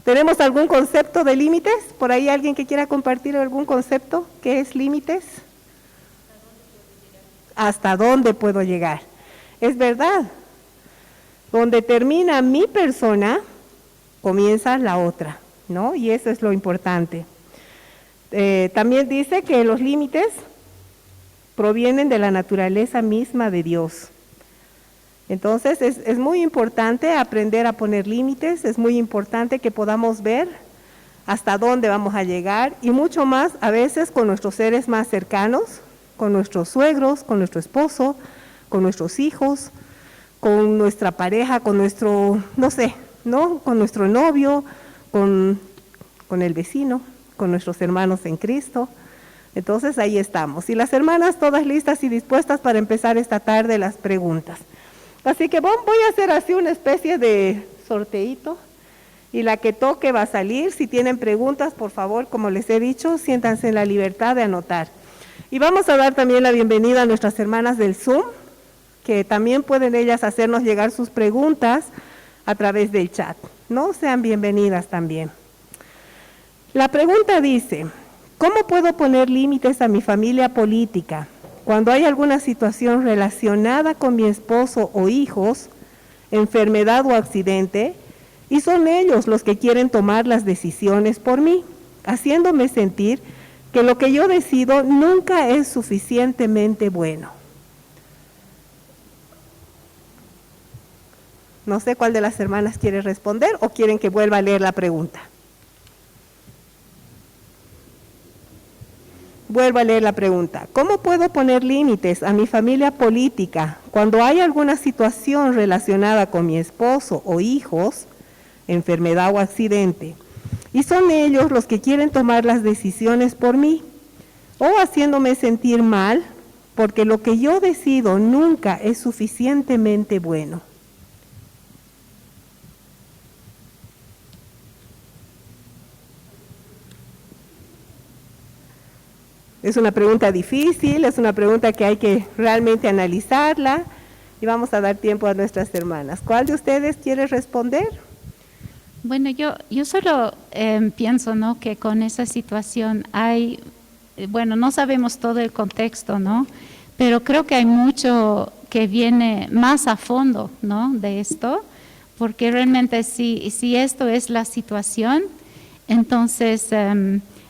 ¿Tenemos algún concepto de límites? ¿Por ahí alguien que quiera compartir algún concepto? ¿Qué es límites? ¿Hasta dónde puedo llegar? Es verdad. Donde termina mi persona, comienza la otra, ¿no? Y eso es lo importante. También dice que los límites provienen de la naturaleza misma de Dios. Entonces es muy importante aprender a poner límites, es muy importante que podamos ver hasta dónde vamos a llegar y mucho más a veces con nuestros seres más cercanos, con nuestros suegros, con nuestro esposo, con nuestros hijos, con nuestra pareja, con nuestro, no sé, ¿no? Con nuestro novio, con el vecino, con nuestros hermanos en Cristo. Entonces ahí estamos. Y las hermanas todas listas y dispuestas para empezar esta tarde las preguntas. Así que voy a hacer así una especie de sorteíto y la que toque va a salir. Si tienen preguntas, por favor, como les he dicho, siéntanse en la libertad de anotar. Y vamos a dar también la bienvenida a nuestras hermanas del Zoom, que también pueden ellas hacernos llegar sus preguntas a través del chat, ¿no? Sean bienvenidas también. La pregunta dice, ¿cómo puedo poner límites a mi familia política cuando hay alguna situación relacionada con mi esposo o hijos, enfermedad o accidente, y son ellos los que quieren tomar las decisiones por mí, haciéndome sentir que lo que yo decido nunca es suficientemente bueno? No sé cuál de las hermanas quiere responder o quieren que vuelva a leer la pregunta. Vuelvo a leer la pregunta. ¿Cómo puedo poner límites a mi familia política cuando hay alguna situación relacionada con mi esposo o hijos, enfermedad o accidente, y son ellos los que quieren tomar las decisiones por mí, o haciéndome sentir mal porque lo que yo decido nunca es suficientemente bueno? Es una pregunta difícil, es una pregunta que hay que realmente analizarla y vamos a dar tiempo a nuestras hermanas. ¿Cuál de ustedes quiere responder? Bueno, yo solo pienso, ¿no?, que con esa situación hay, bueno, no sabemos todo el contexto, ¿no?, pero creo que hay mucho que viene más a fondo, ¿no?, de esto, porque realmente si esto es la situación, entonces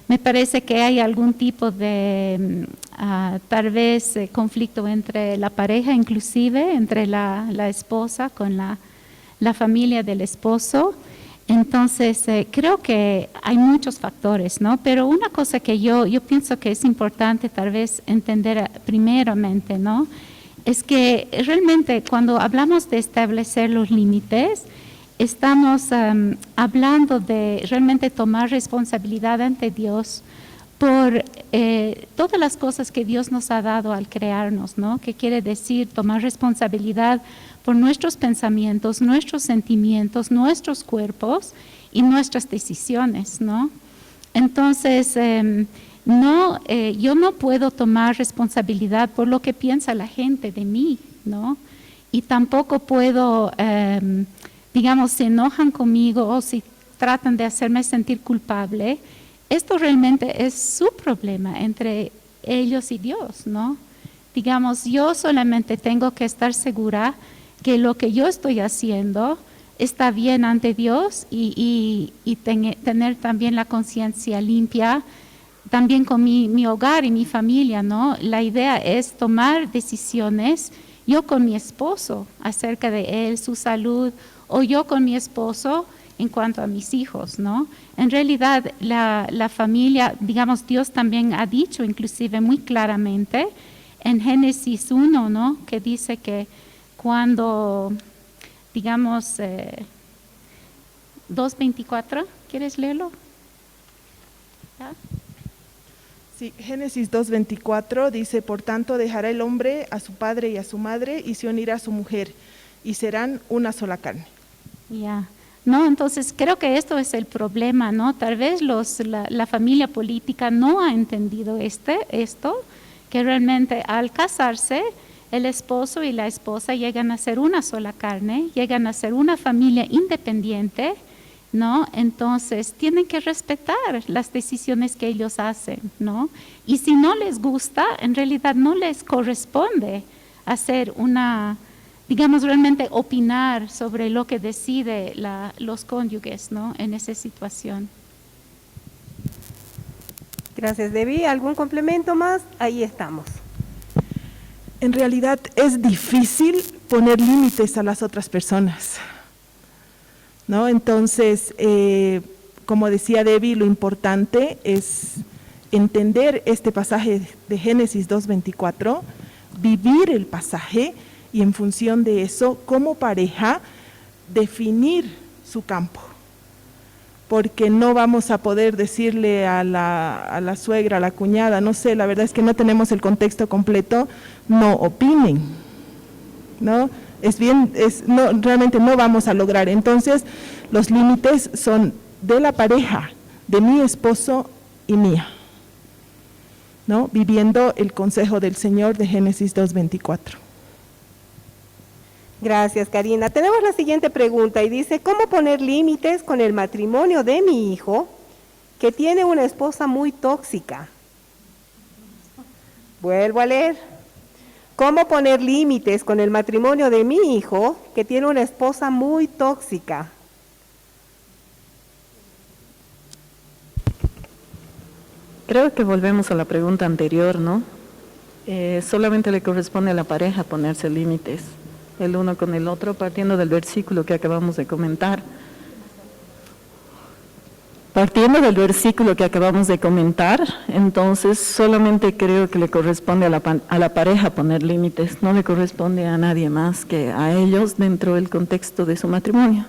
me parece que hay algún tipo de, tal vez, conflicto entre la pareja, inclusive, entre la esposa con la familia del esposo. Entonces, creo que hay muchos factores, ¿no? Pero una cosa que yo pienso que es importante tal vez entender primeramente, ¿no?, es que realmente cuando hablamos de establecer los límites, estamos hablando de realmente tomar responsabilidad ante Dios por todas las cosas que Dios nos ha dado al crearnos, ¿no? Que quiere decir tomar responsabilidad por nuestros pensamientos, nuestros sentimientos, nuestros cuerpos y nuestras decisiones, ¿no? Entonces, yo no puedo tomar responsabilidad por lo que piensa la gente de mí, ¿no? Y tampoco puedo, digamos, se enojan conmigo o si tratan de hacerme sentir culpable. Esto realmente es su problema entre ellos y Dios, ¿no? Digamos, yo solamente tengo que estar segura que lo que yo estoy haciendo está bien ante Dios y tener también la conciencia limpia, también con mi hogar y mi familia, ¿no? La idea es tomar decisiones, yo con mi esposo acerca de él, su salud, o yo con mi esposo en cuanto a mis hijos, ¿no? En realidad la familia, digamos, Dios también ha dicho inclusive muy claramente en Génesis 1, ¿no?, que dice que cuando, digamos, 2:24, ¿quieres leerlo? ¿Ya? Sí, Génesis 2:24 dice, por tanto dejará el hombre a su padre y a su madre y se unirá a su mujer y serán una sola carne. Ya. No, entonces creo que esto es el problema, ¿no? Tal vez la familia política no ha entendido esto, que realmente al casarse el esposo y la esposa llegan a ser una sola carne, llegan a ser una familia independiente, ¿no? Entonces, tienen que respetar las decisiones que ellos hacen, ¿no? Y si no les gusta, en realidad no les corresponde hacer digamos, realmente opinar sobre lo que decide los cónyuges, ¿no? En esa situación. Gracias, Debbie. ¿Algún complemento más? Ahí estamos. En realidad es difícil poner límites a las otras personas, ¿no? Entonces, como decía Debbie, lo importante es entender este pasaje de Génesis 2:24, vivir el pasaje y en función de eso, como pareja, definir su campo. Porque no vamos a poder decirle a la suegra, a la cuñada, no sé, la verdad es que no tenemos el contexto completo, no opinen, ¿no? Realmente no vamos a lograr. Entonces, los límites son de la pareja, de mi esposo y mía, ¿no? Viviendo el consejo del Señor de Génesis 2:24. Gracias, Karina. Tenemos la siguiente pregunta y dice, ¿cómo poner límites con el matrimonio de mi hijo que tiene una esposa muy tóxica? Vuelvo a leer. ¿Cómo poner límites con el matrimonio de mi hijo que tiene una esposa muy tóxica? Creo que volvemos a la pregunta anterior, ¿no? Solamente le corresponde a la pareja ponerse límites, el uno con el otro, partiendo del versículo que acabamos de comentar. Partiendo del versículo que acabamos de comentar, entonces solamente creo que le corresponde a la pareja poner límites, no le corresponde a nadie más que a ellos dentro del contexto de su matrimonio.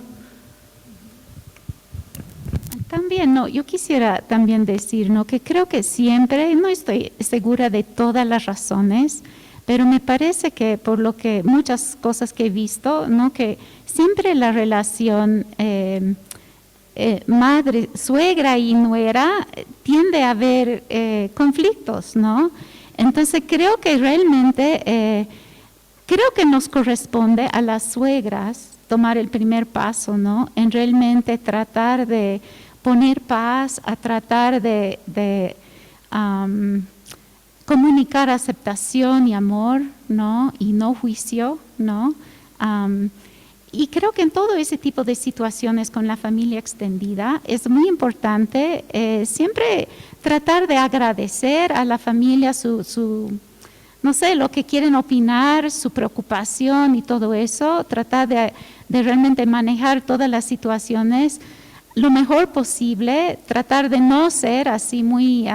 También, no, yo quisiera también decir, ¿no? Que creo que siempre, no estoy segura de todas las razones, pero me parece que por lo que muchas cosas que he visto, ¿no? Que siempre la relación madre, suegra y nuera tiende a haber conflictos, ¿no? Entonces creo que realmente, creo que nos corresponde a las suegras tomar el primer paso, ¿no? En realmente tratar de poner paz, a tratar de comunicar aceptación y amor, ¿no? Y no juicio, ¿no? Y creo que en todo ese tipo de situaciones con la familia extendida es muy importante siempre tratar de agradecer a la familia su, no sé, lo que quieren opinar, su preocupación y todo eso, tratar de realmente manejar todas las situaciones lo mejor posible, tratar de no ser así muy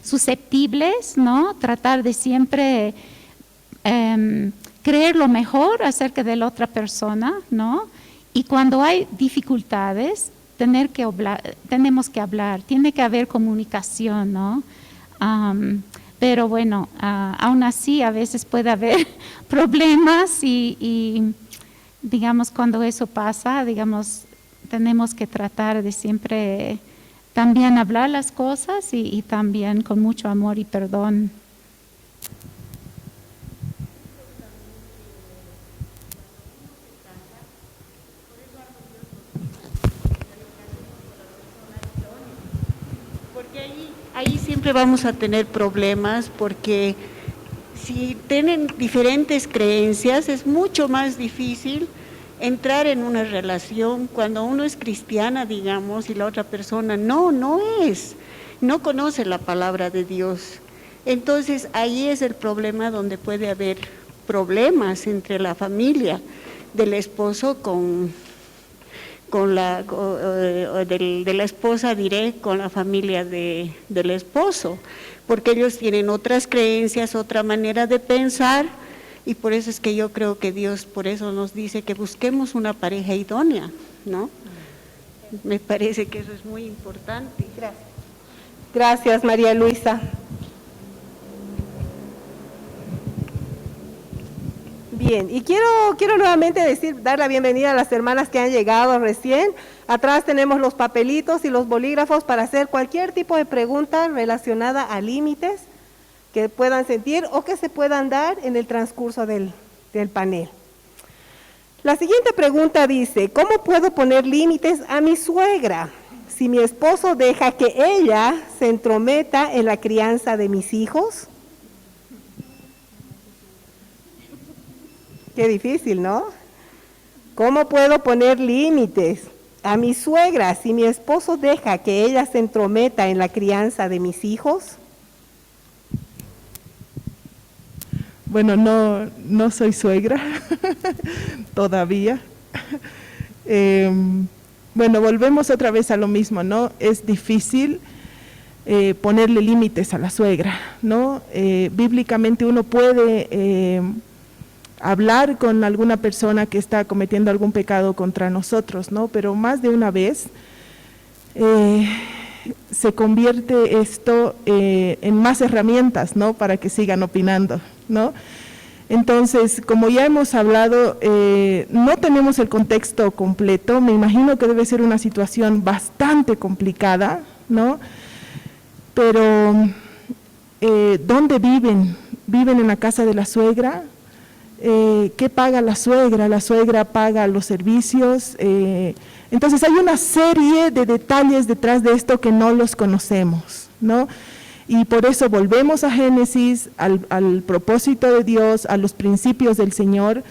susceptibles, ¿no? Tratar de siempre creer lo mejor acerca de la otra persona, ¿no? Y cuando hay dificultades, tenemos que hablar, tiene que haber comunicación, ¿no? Pero bueno, aún así a veces puede haber problemas y digamos cuando eso pasa, digamos, tenemos que tratar de siempre también hablar las cosas y también con mucho amor y perdón. Porque ahí siempre vamos a tener problemas, porque si tienen diferentes creencias es mucho más difícil entrar en una relación cuando uno es cristiana, digamos, y la otra persona no conoce la palabra de Dios. Entonces ahí es el problema donde puede haber problemas entre la familia del esposo de la esposa, diré, con la familia del esposo, porque ellos tienen otras creencias, otra manera de pensar, y por eso es que yo creo que Dios por eso nos dice que busquemos una pareja idónea, ¿no? Me parece que eso es muy importante. Gracias. Gracias, María Luisa. Bien, y quiero nuevamente dar la bienvenida a las hermanas que han llegado recién. Atrás tenemos los papelitos y los bolígrafos para hacer cualquier tipo de pregunta relacionada a límites que puedan sentir o que se puedan dar en el transcurso del panel. La siguiente pregunta dice, ¿cómo puedo poner límites a mi suegra si mi esposo deja que ella se entrometa en la crianza de mis hijos? Qué difícil, ¿no? ¿Cómo puedo poner límites a mi suegra si mi esposo deja que ella se entrometa en la crianza de mis hijos? Bueno, no soy suegra todavía. Bueno, volvemos otra vez a lo mismo, ¿no? Es difícil ponerle límites a la suegra, ¿no? Bíblicamente uno puede hablar con alguna persona que está cometiendo algún pecado contra nosotros, ¿no? Pero más de una vez se convierte esto en más herramientas, ¿no? Para que sigan opinando, ¿no? Entonces, como ya hemos hablado, no tenemos el contexto completo. Me imagino que debe ser una situación bastante complicada, ¿no? Pero, ¿dónde viven? ¿Viven en la casa de la suegra? ¿Qué paga la suegra? La suegra paga los servicios. Entonces, hay una serie de detalles detrás de esto que no los conocemos, ¿no? Y por eso volvemos a Génesis, al propósito de Dios, a los principios del Señor,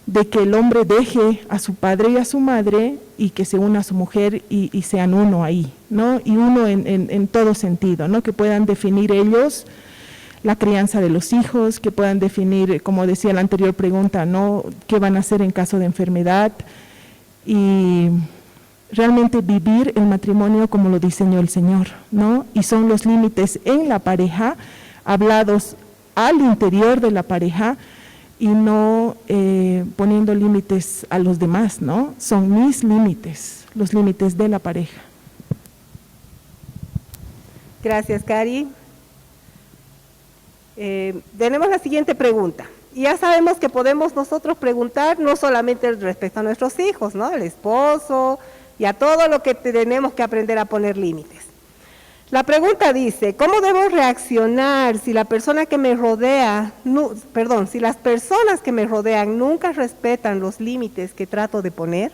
de que el hombre deje a su padre y a su madre y que se una a su mujer y sean uno ahí, ¿no? Y uno en todo sentido, ¿no? Que puedan definir ellos la crianza de los hijos, que puedan definir, como decía la anterior pregunta, ¿no? ¿Qué van a hacer en caso de enfermedad? Y realmente vivir el matrimonio como lo diseñó el Señor, ¿no? Y son los límites en la pareja, hablados al interior de la pareja y no poniendo límites a los demás, ¿no? Son mis límites, los límites de la pareja. Gracias, Cari. Tenemos la siguiente pregunta. Ya sabemos que podemos nosotros preguntar no solamente respecto a nuestros hijos, ¿no? El esposo y a todo lo que tenemos que aprender a poner límites. La pregunta dice, ¿cómo debo reaccionar si la persona que me rodea, si las personas que me rodean nunca respetan los límites que trato de poner?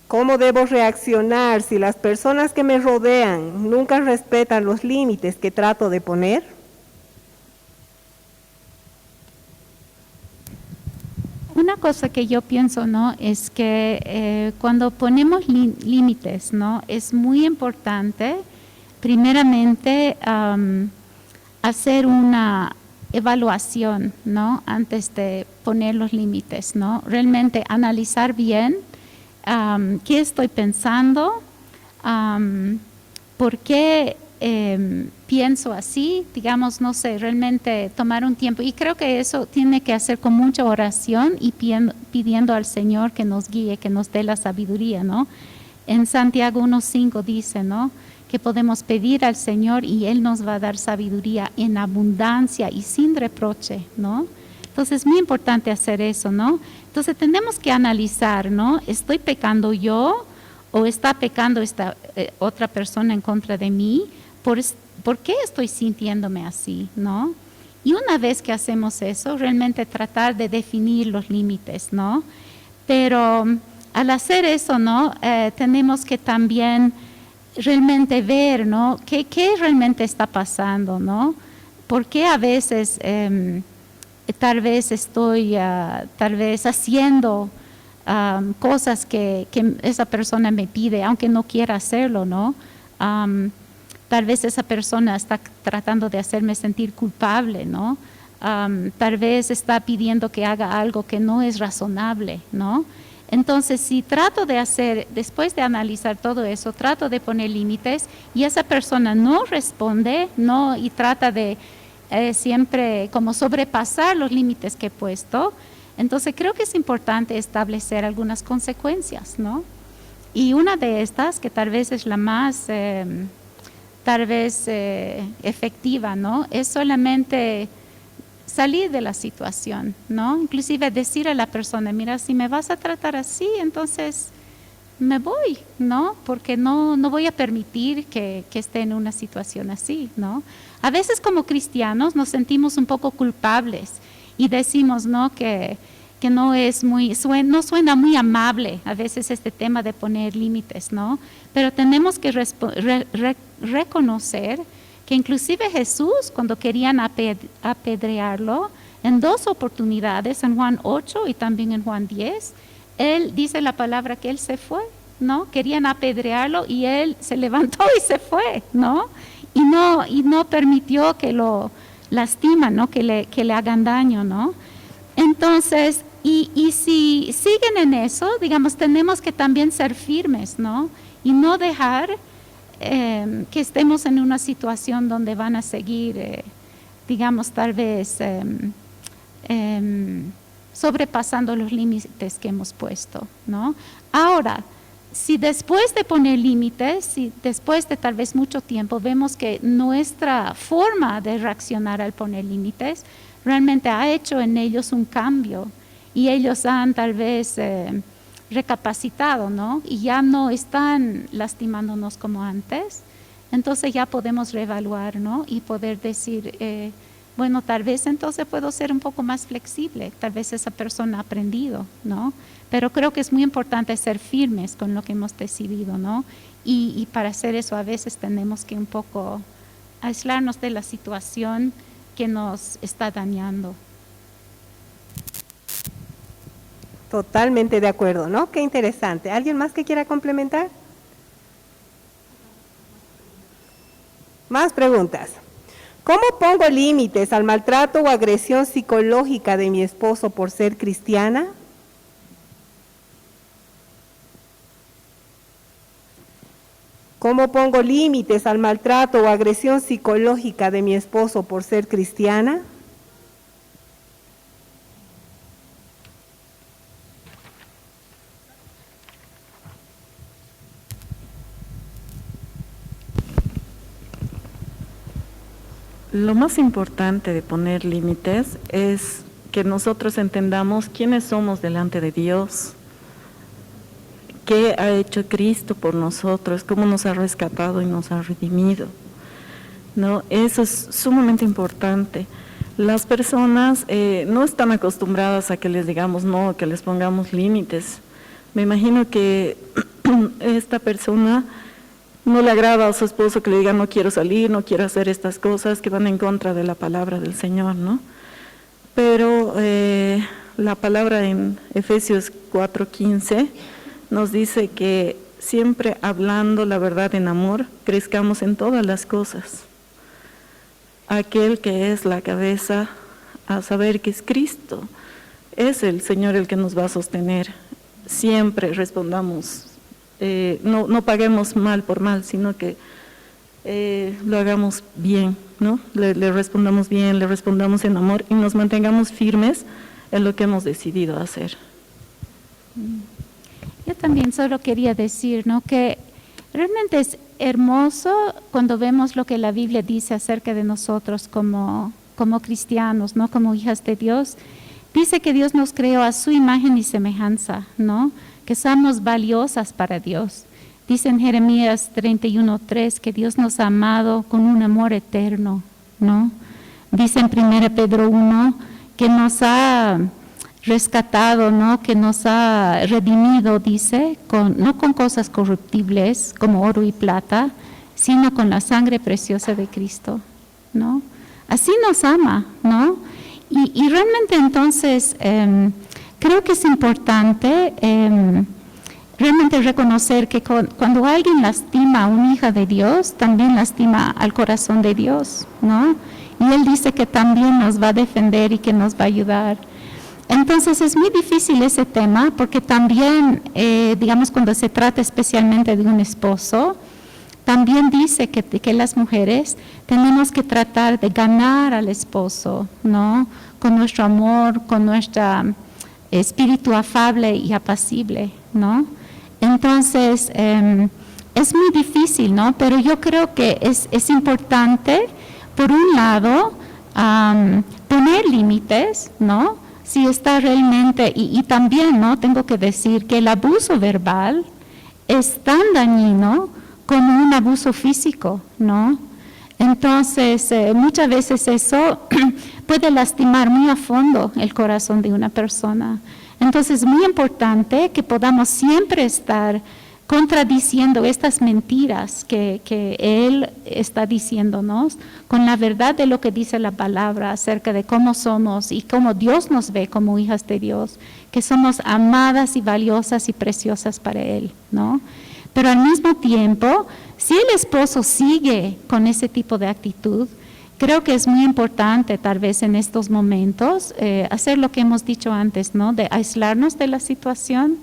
¿Cómo debo reaccionar si las personas que me rodean nunca respetan los límites que trato de poner? Una cosa que yo pienso, ¿no? Es que cuando ponemos límites, ¿no? Es muy importante, primeramente, hacer una evaluación, ¿no? Antes de poner los límites, ¿no? Realmente analizar bien qué estoy pensando, por qué pienso así, digamos, no sé, realmente tomar un tiempo. Y creo que eso tiene que hacer con mucha oración y pidiendo al Señor que nos guíe, que nos dé la sabiduría, ¿no? En Santiago 1:5 dice, ¿no? Que podemos pedir al Señor y Él nos va a dar sabiduría en abundancia y sin reproche, ¿no? Entonces es muy importante hacer eso, ¿no? Entonces tenemos que analizar, ¿no? ¿Estoy pecando yo o está pecando esta otra persona en contra de mí? ¿Por qué estoy sintiéndome así, no? Y una vez que hacemos eso, realmente tratar de definir los límites, ¿no? Pero al hacer eso, ¿no? Tenemos que también realmente ver, ¿no? ¿Qué realmente está pasando, no? ¿Por qué a veces tal vez estoy haciendo cosas que esa persona me pide, aunque no quiera hacerlo, ¿no? Tal vez esa persona está tratando de hacerme sentir culpable, ¿no? Tal vez está pidiendo que haga algo que no es razonable, ¿no? Entonces, si trato de hacer, después de analizar todo eso, trato de poner límites y esa persona no responde, ¿no? Y trata de siempre como sobrepasar los límites que he puesto, entonces creo que es importante establecer algunas consecuencias, ¿no? Y una de estas, que tal vez es la más efectiva, ¿no? Es solamente salir de la situación, ¿no? Inclusive decir a la persona, mira, si me vas a tratar así, entonces me voy, ¿no? Porque no voy a permitir que esté en una situación así, ¿no? A veces como cristianos nos sentimos un poco culpables y decimos, ¿no? Que que no es muy, no suena muy amable a veces este tema de poner límites, ¿no? Pero tenemos que reconocer que inclusive Jesús, cuando querían apedrearlo, en 2 oportunidades, en Juan 8 y también en Juan 10, él dice la palabra que él se fue, ¿no? Querían apedrearlo y él se levantó y se fue, ¿no? Y no permitió que lo lastiman, ¿no? Que le hagan daño, ¿no? Entonces, y si siguen en eso, digamos, tenemos que también ser firmes, ¿no? Y no dejar que estemos en una situación donde van a seguir, digamos, tal vez sobrepasando los límites que hemos puesto, ¿no? Ahora, si después de poner límites, si después de tal vez mucho tiempo vemos que nuestra forma de reaccionar al poner límites realmente ha hecho en ellos un cambio y ellos han tal vez recapacitado, ¿no? Y ya no están lastimándonos como antes, entonces ya podemos reevaluar, ¿no? Y poder decir, bueno, tal vez entonces puedo ser un poco más flexible, tal vez esa persona ha aprendido, ¿no? Pero creo que es muy importante ser firmes con lo que hemos decidido, ¿no? Y para hacer eso a veces tenemos que un poco aislarnos de la situación que nos está dañando. Totalmente de acuerdo, ¿no? Qué interesante. ¿Alguien más que quiera complementar? Más preguntas. ¿Cómo pongo límites al maltrato o agresión psicológica de mi esposo por ser cristiana? ¿Cómo pongo límites al maltrato o agresión psicológica de mi esposo por ser cristiana? Lo más importante de poner límites es que nosotros entendamos quiénes somos delante de Dios, qué ha hecho Cristo por nosotros, cómo nos ha rescatado y nos ha redimido, ¿no? Eso es sumamente importante. Las personas no están acostumbradas a que les digamos no, que les pongamos límites. Me imagino que esta persona no le agrada a su esposo que le diga no quiero salir, no quiero hacer estas cosas que van en contra de la palabra del Señor, ¿no? Pero la palabra en Efesios 4:15 nos dice que siempre hablando la verdad en amor, crezcamos en todas las cosas. Aquel que es la cabeza, a saber que es Cristo, es el Señor el que nos va a sostener. Siempre respondamos, no paguemos mal por mal, sino que lo hagamos bien, ¿no? Le respondamos bien, le respondamos en amor y nos mantengamos firmes en lo que hemos decidido hacer. Yo también solo quería decir, ¿no? Que realmente es hermoso cuando vemos lo que la Biblia dice acerca de nosotros como cristianos, ¿no? Como hijas de Dios. Dice que Dios nos creó a su imagen y semejanza, ¿no? Que somos valiosas para Dios. Dice en Jeremías 31:3 que Dios nos ha amado con un amor eterno, ¿no? Dice en 1 Pedro 1 que nos ha rescatado, ¿no? Que nos ha redimido, dice, no con cosas corruptibles como oro y plata, sino con la sangre preciosa de Cristo, ¿no? Así nos ama, ¿no? Y realmente entonces creo que es importante realmente reconocer que cuando alguien lastima a una hija de Dios, también lastima al corazón de Dios, ¿no? Y Él dice que también nos va a defender y que nos va a ayudar. Entonces es muy difícil ese tema porque también, digamos, cuando se trata especialmente de un esposo, también dice que las mujeres tenemos que tratar de ganar al esposo, ¿no? Con nuestro amor, con nuestro espíritu afable y apacible, ¿no? Entonces, es muy difícil, ¿no? Pero yo creo que es importante, por un lado, poner límites, ¿no? Si está realmente, y también, ¿no? Tengo que decir que el abuso verbal es tan dañino como un abuso físico, ¿no? Entonces, muchas veces eso puede lastimar muy a fondo el corazón de una persona. Entonces, es muy importante que podamos siempre estar contradiciendo estas mentiras que Él está diciéndonos con la verdad de lo que dice la palabra acerca de cómo somos y cómo Dios nos ve como hijas de Dios, que somos amadas y valiosas y preciosas para Él, ¿no? Pero al mismo tiempo, si el esposo sigue con ese tipo de actitud, creo que es muy importante tal vez en estos momentos hacer lo que hemos dicho antes, ¿no? De aislarnos de la situación,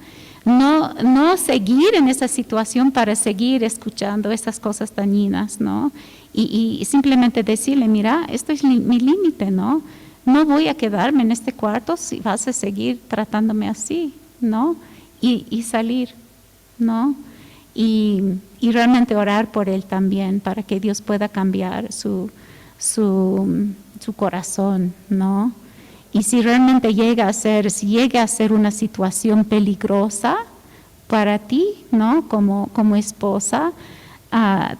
no seguir en esa situación para seguir escuchando esas cosas dañinas, ¿no? Y simplemente decirle, mira, esto es mi límite, ¿no? No voy a quedarme en este cuarto si vas a seguir tratándome así, ¿no? Y salir, ¿no? Y realmente orar por él también para que Dios pueda cambiar su corazón, ¿no? Y si realmente llega a ser una situación peligrosa para ti, ¿no? Como esposa,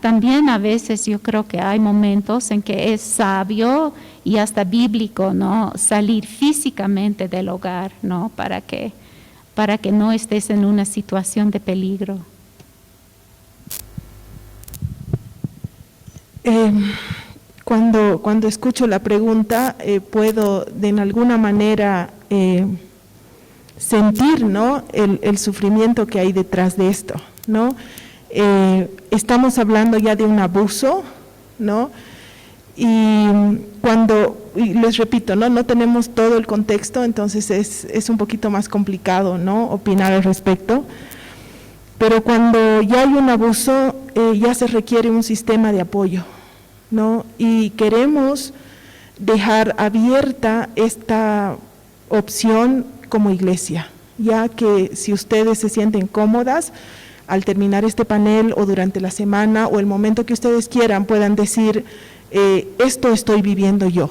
también a veces yo creo que hay momentos en que es sabio y hasta bíblico, ¿no? Salir físicamente del hogar, ¿no? Para que no estés en una situación de peligro. Cuando escucho la pregunta, puedo de alguna manera sentir, ¿no? el sufrimiento que hay detrás de esto, ¿no? Estamos hablando ya de un abuso, ¿no? Y les repito, no tenemos todo el contexto, entonces es un poquito más complicado, ¿no? Opinar al respecto. Pero cuando ya hay un abuso, ya se requiere un sistema de apoyo, ¿no? Y queremos dejar abierta esta opción como iglesia, ya que si ustedes se sienten cómodas, al terminar este panel o durante la semana o el momento que ustedes quieran, puedan decir, esto estoy viviendo yo.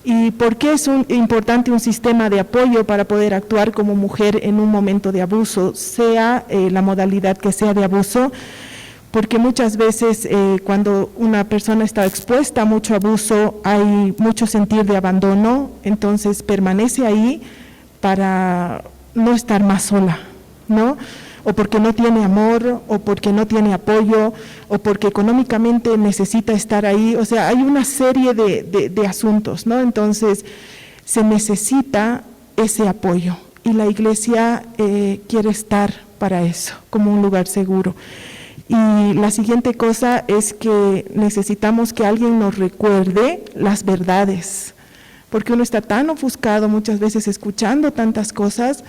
¿Y por qué es importante un sistema de apoyo para poder actuar como mujer en un momento de abuso, sea la modalidad que sea de abuso? Porque muchas veces cuando una persona está expuesta a mucho abuso, hay mucho sentir de abandono, entonces permanece ahí para no estar más sola, ¿no? O porque no tiene amor, o porque no tiene apoyo, o porque económicamente necesita estar ahí. O sea, hay una serie de asuntos, ¿no? Entonces, se necesita ese apoyo y la iglesia quiere estar para eso, como un lugar seguro. Y la siguiente cosa es que necesitamos que alguien nos recuerde las verdades, porque uno está tan ofuscado muchas veces escuchando tantas cosas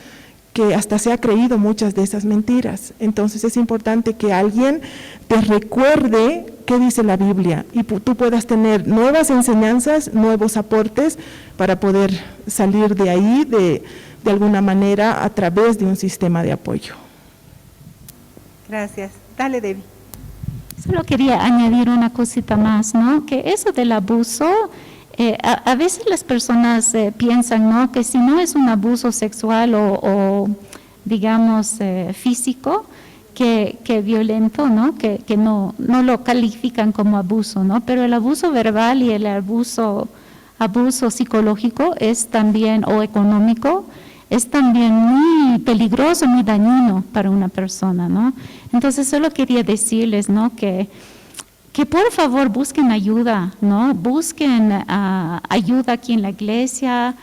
que hasta se ha creído muchas de esas mentiras. Entonces es importante que alguien te recuerde qué dice la Biblia y tú puedas tener nuevas enseñanzas, nuevos aportes para poder salir de ahí de alguna manera a través de un sistema de apoyo. Gracias. Dale, Debbie. Solo quería añadir una cosita más, ¿no? Que eso del abuso, a veces las personas piensan, ¿no? Que si no es un abuso sexual o digamos, físico, que violento, ¿no? Que no lo califican como abuso, ¿no? Pero el abuso verbal y el abuso psicológico es también, o económico, es también muy peligroso, muy dañino para una persona, ¿no? Entonces solo quería decirles, ¿no? Que por favor busquen ayuda, ¿no? Busquen ayuda aquí en la iglesia,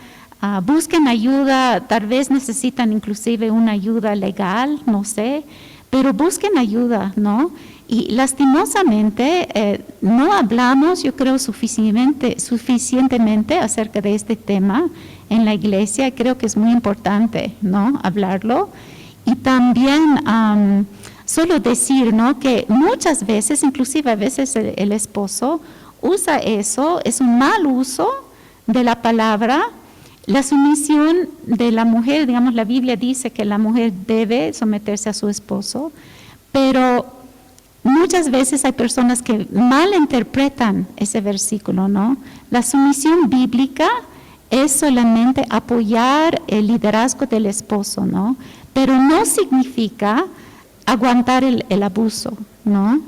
busquen ayuda, tal vez necesitan inclusive una ayuda legal, no sé, pero busquen ayuda, ¿no? Y lastimosamente no hablamos, yo creo, suficientemente acerca de este tema en la iglesia. Creo que es muy importante, ¿no? Hablarlo. Y también solo decir, ¿no? Que muchas veces, inclusive a veces el esposo usa eso, es un mal uso de la palabra. La sumisión de la mujer, digamos, la Biblia dice que la mujer debe someterse a su esposo, pero muchas veces hay personas que malinterpretan ese versículo, ¿no? La sumisión bíblica es solamente apoyar el liderazgo del esposo, ¿no? Pero no significa aguantar el abuso, ¿no?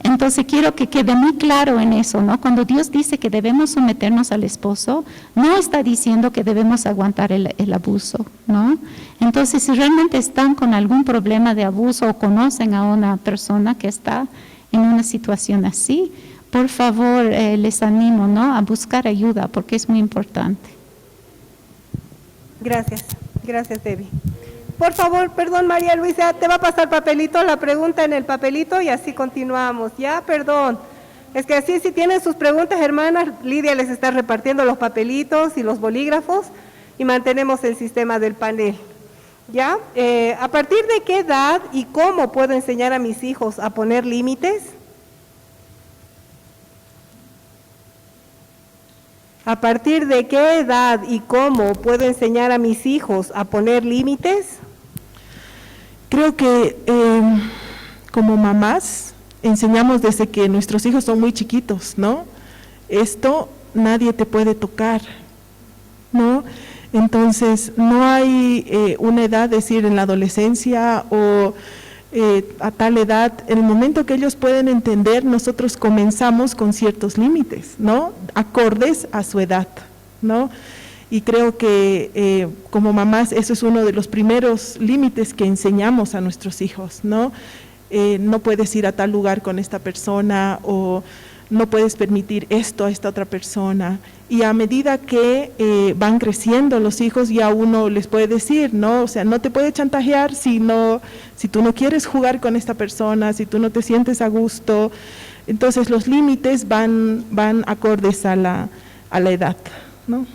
Entonces quiero que quede muy claro en eso, ¿no? Cuando Dios dice que debemos someternos al esposo, no está diciendo que debemos aguantar el abuso, ¿no? Entonces, si realmente están con algún problema de abuso o conocen a una persona que está en una situación así, por favor, les animo, ¿no?, a buscar ayuda, porque es muy importante. Gracias, gracias, Debbie. Por favor, perdón, María Luisa, te va a pasar papelito, la pregunta en el papelito y así continuamos. Ya, perdón. Es que así, si tienen sus preguntas, hermanas, Lidia les está repartiendo los papelitos y los bolígrafos y mantenemos el sistema del panel. ¿Ya? ¿A partir de qué edad y cómo puedo enseñar a mis hijos a poner límites? ¿A partir de qué edad y cómo puedo enseñar a mis hijos a poner límites? Creo que como mamás enseñamos desde que nuestros hijos son muy chiquitos, ¿no? Esto nadie te puede tocar, ¿no? Entonces no hay una edad, decir en la adolescencia o a tal edad, en el momento que ellos pueden entender, nosotros comenzamos con ciertos límites, ¿no? Acordes a su edad, ¿no? Y creo que como mamás eso es uno de los primeros límites que enseñamos a nuestros hijos, ¿no? No puedes ir a tal lugar con esta persona o no puedes permitir esto a esta otra persona. Y a medida que van creciendo los hijos, ya uno les puede decir, ¿no? O sea, no te puede chantajear si tú no quieres jugar con esta persona, si tú no te sientes a gusto. Entonces los límites van acordes a la edad, ¿no?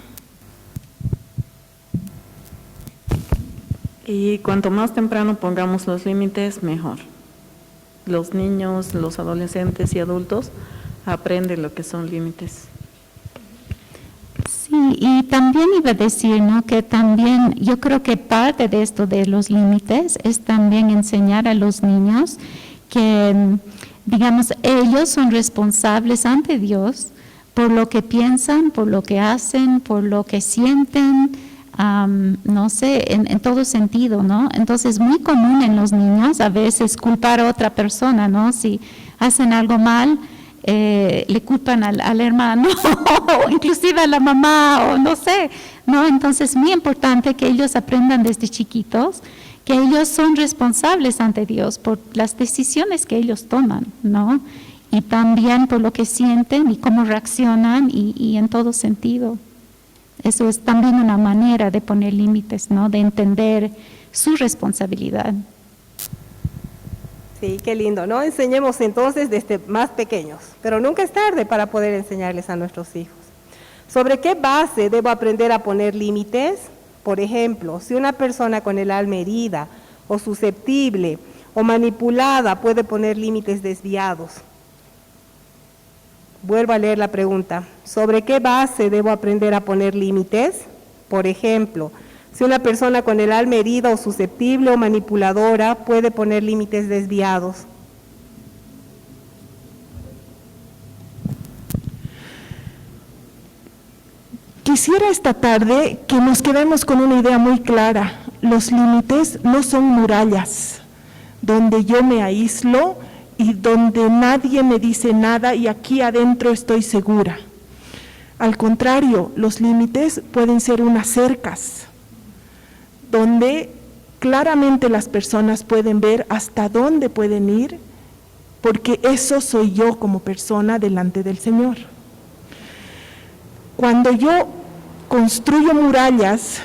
Y cuanto más temprano pongamos los límites, mejor. Los niños, los adolescentes y adultos aprenden lo que son límites. Sí, y también iba a decir, ¿no?, que también yo creo que parte de esto de los límites es también enseñar a los niños que, digamos, ellos son responsables ante Dios por lo que piensan, por lo que hacen, por lo que sienten, no sé, en todo sentido, ¿no? Entonces es muy común en los niños a veces culpar a otra persona, ¿no? Si hacen algo mal, le culpan al hermano o inclusive a la mamá o no sé, ¿no? Entonces es muy importante que ellos aprendan desde chiquitos que ellos son responsables ante Dios por las decisiones que ellos toman, ¿no? Y también por lo que sienten y cómo reaccionan y en todo sentido. Eso es también una manera de poner límites, ¿no? De entender su responsabilidad. Sí, qué lindo, ¿no? Enseñemos entonces desde más pequeños, pero nunca es tarde para poder enseñarles a nuestros hijos. ¿Sobre qué base debo aprender a poner límites? Por ejemplo, si una persona con el alma herida o susceptible o manipulada puede poner límites desviados. Vuelvo a leer la pregunta. ¿Sobre qué base debo aprender a poner límites? Por ejemplo, si una persona con el alma herida o susceptible o manipuladora puede poner límites desviados. Quisiera esta tarde que nos quedemos con una idea muy clara. Los límites no son murallas, donde yo me aíslo y donde nadie me dice nada y aquí adentro estoy segura. Al contrario, los límites pueden ser unas cercas, donde claramente las personas pueden ver hasta dónde pueden ir, porque eso soy yo como persona delante del Señor. Cuando yo construyo murallas,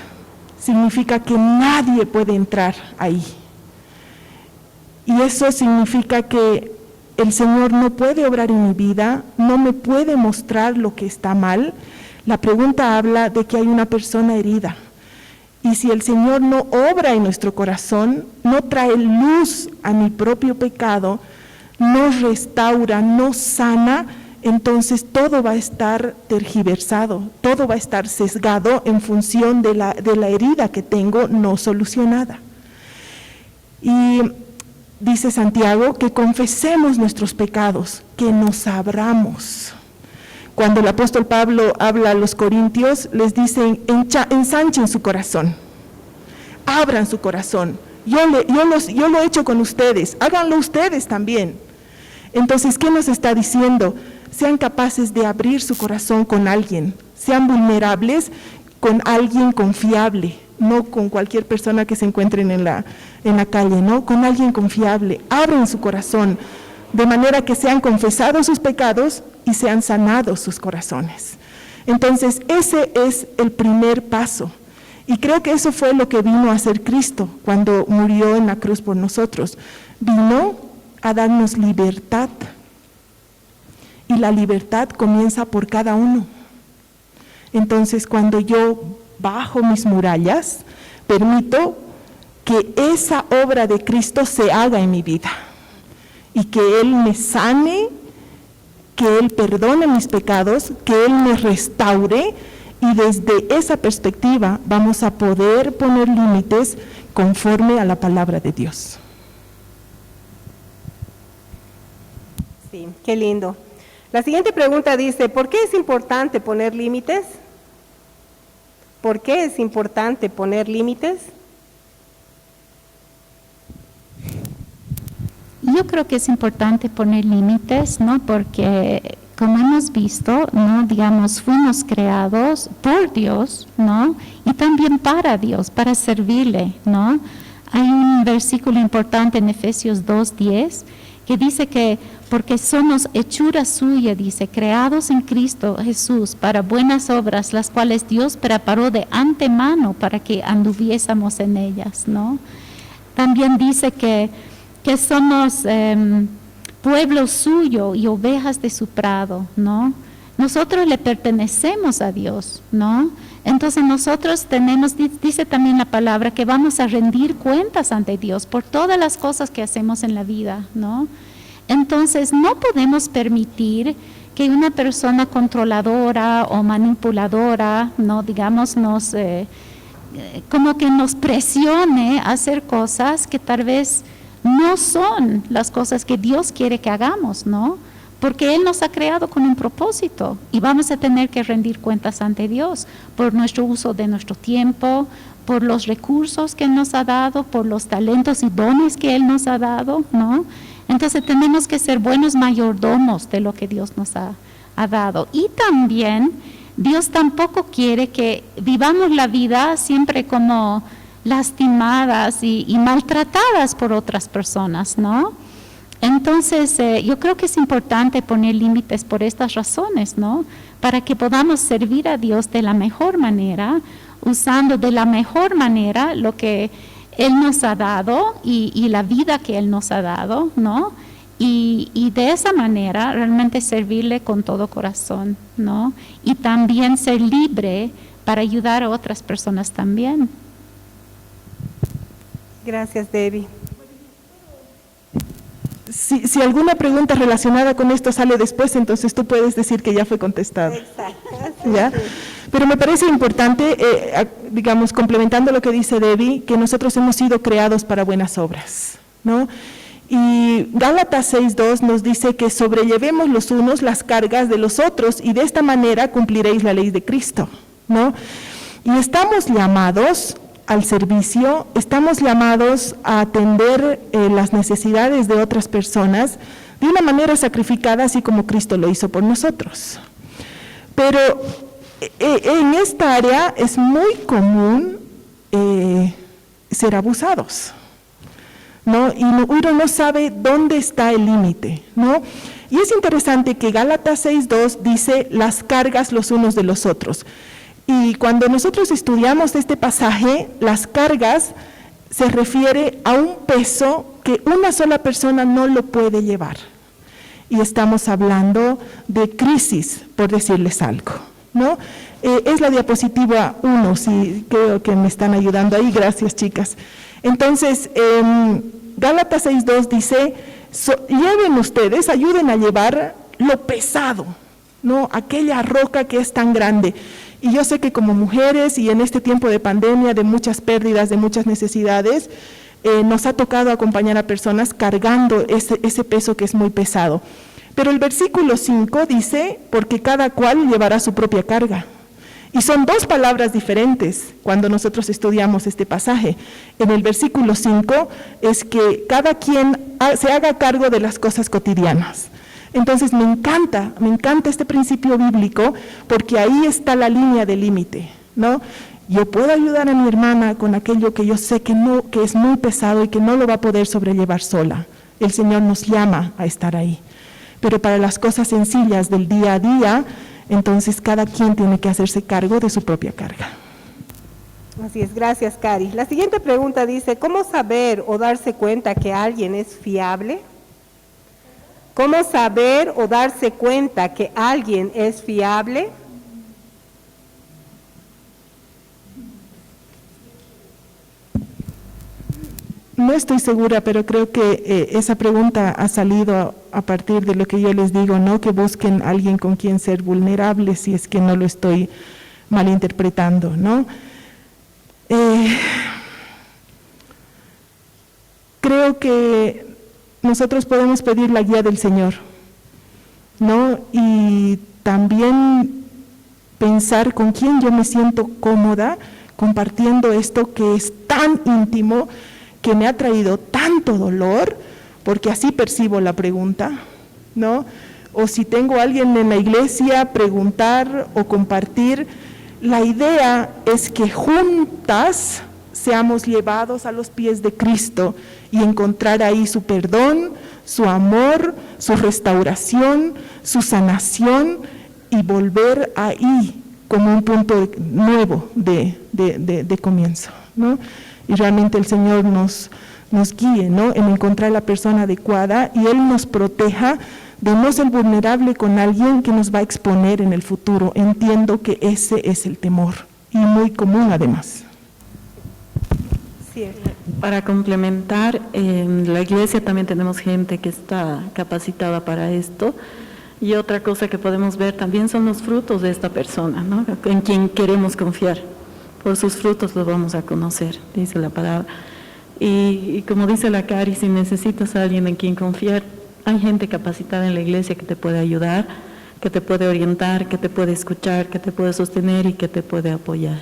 significa que nadie puede entrar ahí. Y eso significa que el Señor no puede obrar en mi vida, no me puede mostrar lo que está mal. La pregunta habla de que hay una persona herida. Y si el Señor no obra en nuestro corazón, no trae luz a mi propio pecado, no restaura, no sana, entonces todo va a estar tergiversado, todo va a estar sesgado en función de la herida que tengo no solucionada. Y dice Santiago que confesemos nuestros pecados, que nos abramos. Cuando el apóstol Pablo habla a los corintios, les dicen, ensanchen su corazón, abran su corazón. Yo lo he hecho con ustedes, háganlo ustedes también. Entonces, ¿qué nos está diciendo? Sean capaces de abrir su corazón con alguien, sean vulnerables con alguien confiable, no con cualquier persona que se encuentren en la calle, ¿no? Con alguien confiable, abren su corazón, de manera que sean confesados sus pecados y sean sanados sus corazones. Entonces, ese es el primer paso. Y creo que eso fue lo que vino a hacer Cristo cuando murió en la cruz por nosotros. Vino a darnos libertad. Y la libertad comienza por cada uno. Entonces, cuando yo bajo mis murallas, permito que esa obra de Cristo se haga en mi vida. Y que Él me sane, que Él perdone mis pecados, que Él me restaure. Y desde esa perspectiva vamos a poder poner límites conforme a la palabra de Dios. Sí, qué lindo. La siguiente pregunta dice, ¿por qué es importante poner límites? ¿Por qué es importante poner límites? Yo creo que es importante poner límites, ¿no? Porque como hemos visto, ¿no? Digamos, fuimos creados por Dios, ¿no? Y también para Dios, para servirle, ¿no? Hay un versículo importante en Efesios 2:10 que dice que porque somos hechura suya, dice, creados en Cristo Jesús para buenas obras, las cuales Dios preparó de antemano para que anduviésemos en ellas, ¿no? También dice que somos pueblo suyo y ovejas de su prado, ¿no? Nosotros le pertenecemos a Dios, ¿no? Entonces nosotros tenemos, dice también la palabra, que vamos a rendir cuentas ante Dios por todas las cosas que hacemos en la vida, ¿no? Entonces no podemos permitir que una persona controladora o manipuladora, ¿no? Digamos, como que nos presione a hacer cosas que tal vez no son las cosas que Dios quiere que hagamos, ¿no? Porque Él nos ha creado con un propósito y vamos a tener que rendir cuentas ante Dios por nuestro uso de nuestro tiempo, por los recursos que Él nos ha dado, por los talentos y dones que Él nos ha dado, ¿no? Entonces tenemos que ser buenos mayordomos de lo que Dios nos ha dado. Y también Dios tampoco quiere que vivamos la vida siempre como lastimadas y maltratadas por otras personas, ¿no? Entonces, yo creo que es importante poner límites por estas razones, ¿no? Para que podamos servir a Dios de la mejor manera, usando de la mejor manera lo que Él nos ha dado y la vida que Él nos ha dado, ¿no? Y de esa manera realmente servirle con todo corazón, ¿no? Y también ser libre para ayudar a otras personas también. Gracias, Debbie. Si alguna pregunta relacionada con esto sale después, entonces tú puedes decir que ya fue contestado. Exacto. ¿Ya? Pero me parece importante, digamos, complementando lo que dice Debbie, que nosotros hemos sido creados para buenas obras, ¿no? Y Gálatas 6:2 nos dice que sobrellevemos los unos las cargas de los otros y de esta manera cumpliréis la ley de Cristo, ¿no? Y estamos llamados al servicio, estamos llamados a atender las necesidades de otras personas de una manera sacrificada, así como Cristo lo hizo por nosotros. Pero en esta área es muy común ser abusados, ¿no? Y uno no sabe dónde está el límite, ¿no? Y es interesante que Gálatas 6:2 dice las cargas los unos de los otros. Y cuando nosotros estudiamos este pasaje, las cargas se refiere a un peso que una sola persona no lo puede llevar. Y estamos hablando de crisis, por decirles algo, ¿no? Es la diapositiva 1, sí, creo que me están ayudando ahí, gracias chicas. Entonces, Gálatas 6:2 dice, lleven ustedes, ayuden a llevar lo pesado, ¿no? Aquella roca que es tan grande. Y yo sé que como mujeres y en este tiempo de pandemia, de muchas pérdidas, de muchas necesidades, nos ha tocado acompañar a personas cargando ese peso que es muy pesado. Pero el versículo 5 dice, porque cada cual llevará su propia carga. Y son dos palabras diferentes cuando nosotros estudiamos este pasaje. En el versículo 5 es que cada quien se haga cargo de las cosas cotidianas. Entonces me encanta este principio bíblico porque ahí está la línea de límite, ¿no? Yo puedo ayudar a mi hermana con aquello que yo sé que es muy pesado y que no lo va a poder sobrellevar sola. El Señor nos llama a estar ahí. Pero para las cosas sencillas del día a día, entonces cada quien tiene que hacerse cargo de su propia carga. Así es, gracias, Cari. La siguiente pregunta dice, ¿cómo saber o darse cuenta que alguien es fiable? ¿Cómo saber o darse cuenta que alguien es fiable? No estoy segura, pero creo que esa pregunta ha salido a partir de lo que yo les digo, ¿no? Que busquen a alguien con quien ser vulnerables, si es que no lo estoy malinterpretando, ¿no? Creo que nosotros podemos pedir la guía del Señor, ¿no? Y también pensar con quién yo me siento cómoda compartiendo esto que es tan íntimo, que me ha traído tanto dolor, porque así percibo la pregunta, ¿no? O si tengo a alguien en la iglesia, preguntar o compartir. La idea es que juntas seamos llevados a los pies de Cristo y encontrar ahí su perdón, su amor, su restauración, su sanación y volver ahí como un punto nuevo de comienzo, ¿no? Y realmente el Señor nos guíe, ¿no? En encontrar la persona adecuada y Él nos proteja de no ser vulnerable con alguien que nos va a exponer en el futuro. Entiendo que ese es el temor y muy común además. Sí. Para complementar, en la iglesia también tenemos gente que está capacitada para esto. Y otra cosa que podemos ver también son los frutos de esta persona, ¿no? En quien queremos confiar. Por sus frutos los vamos a conocer, dice la palabra. Y como dice la Cari, si necesitas a alguien en quien confiar, hay gente capacitada en la iglesia que te puede ayudar, que te puede orientar, que te puede escuchar, que te puede sostener y que te puede apoyar.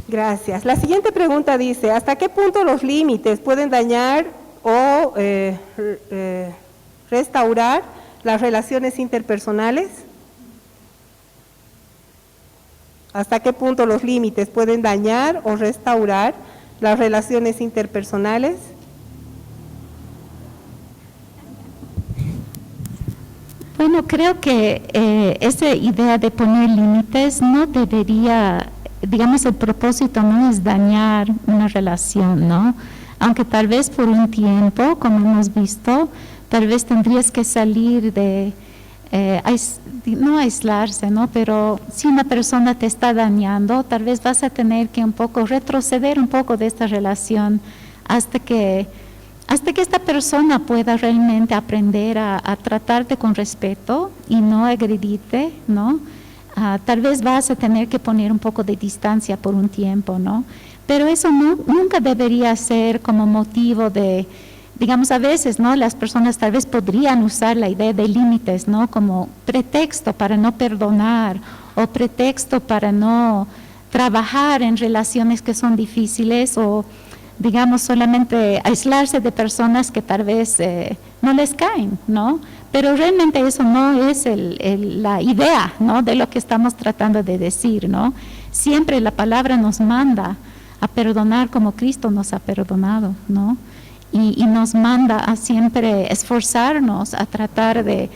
Gracias. La siguiente pregunta dice, ¿hasta qué punto los límites pueden dañar o restaurar las relaciones interpersonales? ¿Hasta qué punto los límites pueden dañar o restaurar las relaciones interpersonales? Bueno, creo que esa idea de poner límites no debería, digamos, el propósito no es dañar una relación, ¿no? Aunque tal vez por un tiempo, como hemos visto, tal vez tendrías que salir de, no aislarse, ¿no? Pero si una persona te está dañando, tal vez vas a tener que un poco retroceder un poco de esta relación hasta que esta persona pueda realmente aprender a tratarte con respeto y no agredirte, ¿no? Tal vez vas a tener que poner un poco de distancia por un tiempo, ¿no? Pero eso nunca debería ser como motivo de, digamos, a veces, ¿no? Las personas tal vez podrían usar la idea de límites, ¿no? Como pretexto para no perdonar o pretexto para no trabajar en relaciones que son difíciles o, digamos, solamente aislarse de personas que tal vez no les caen, ¿no? Pero realmente eso no es la idea, ¿no? De lo que estamos tratando de decir, ¿no? Siempre la palabra nos manda a perdonar como Cristo nos ha perdonado, ¿no? Y nos manda a siempre esforzarnos a tratar de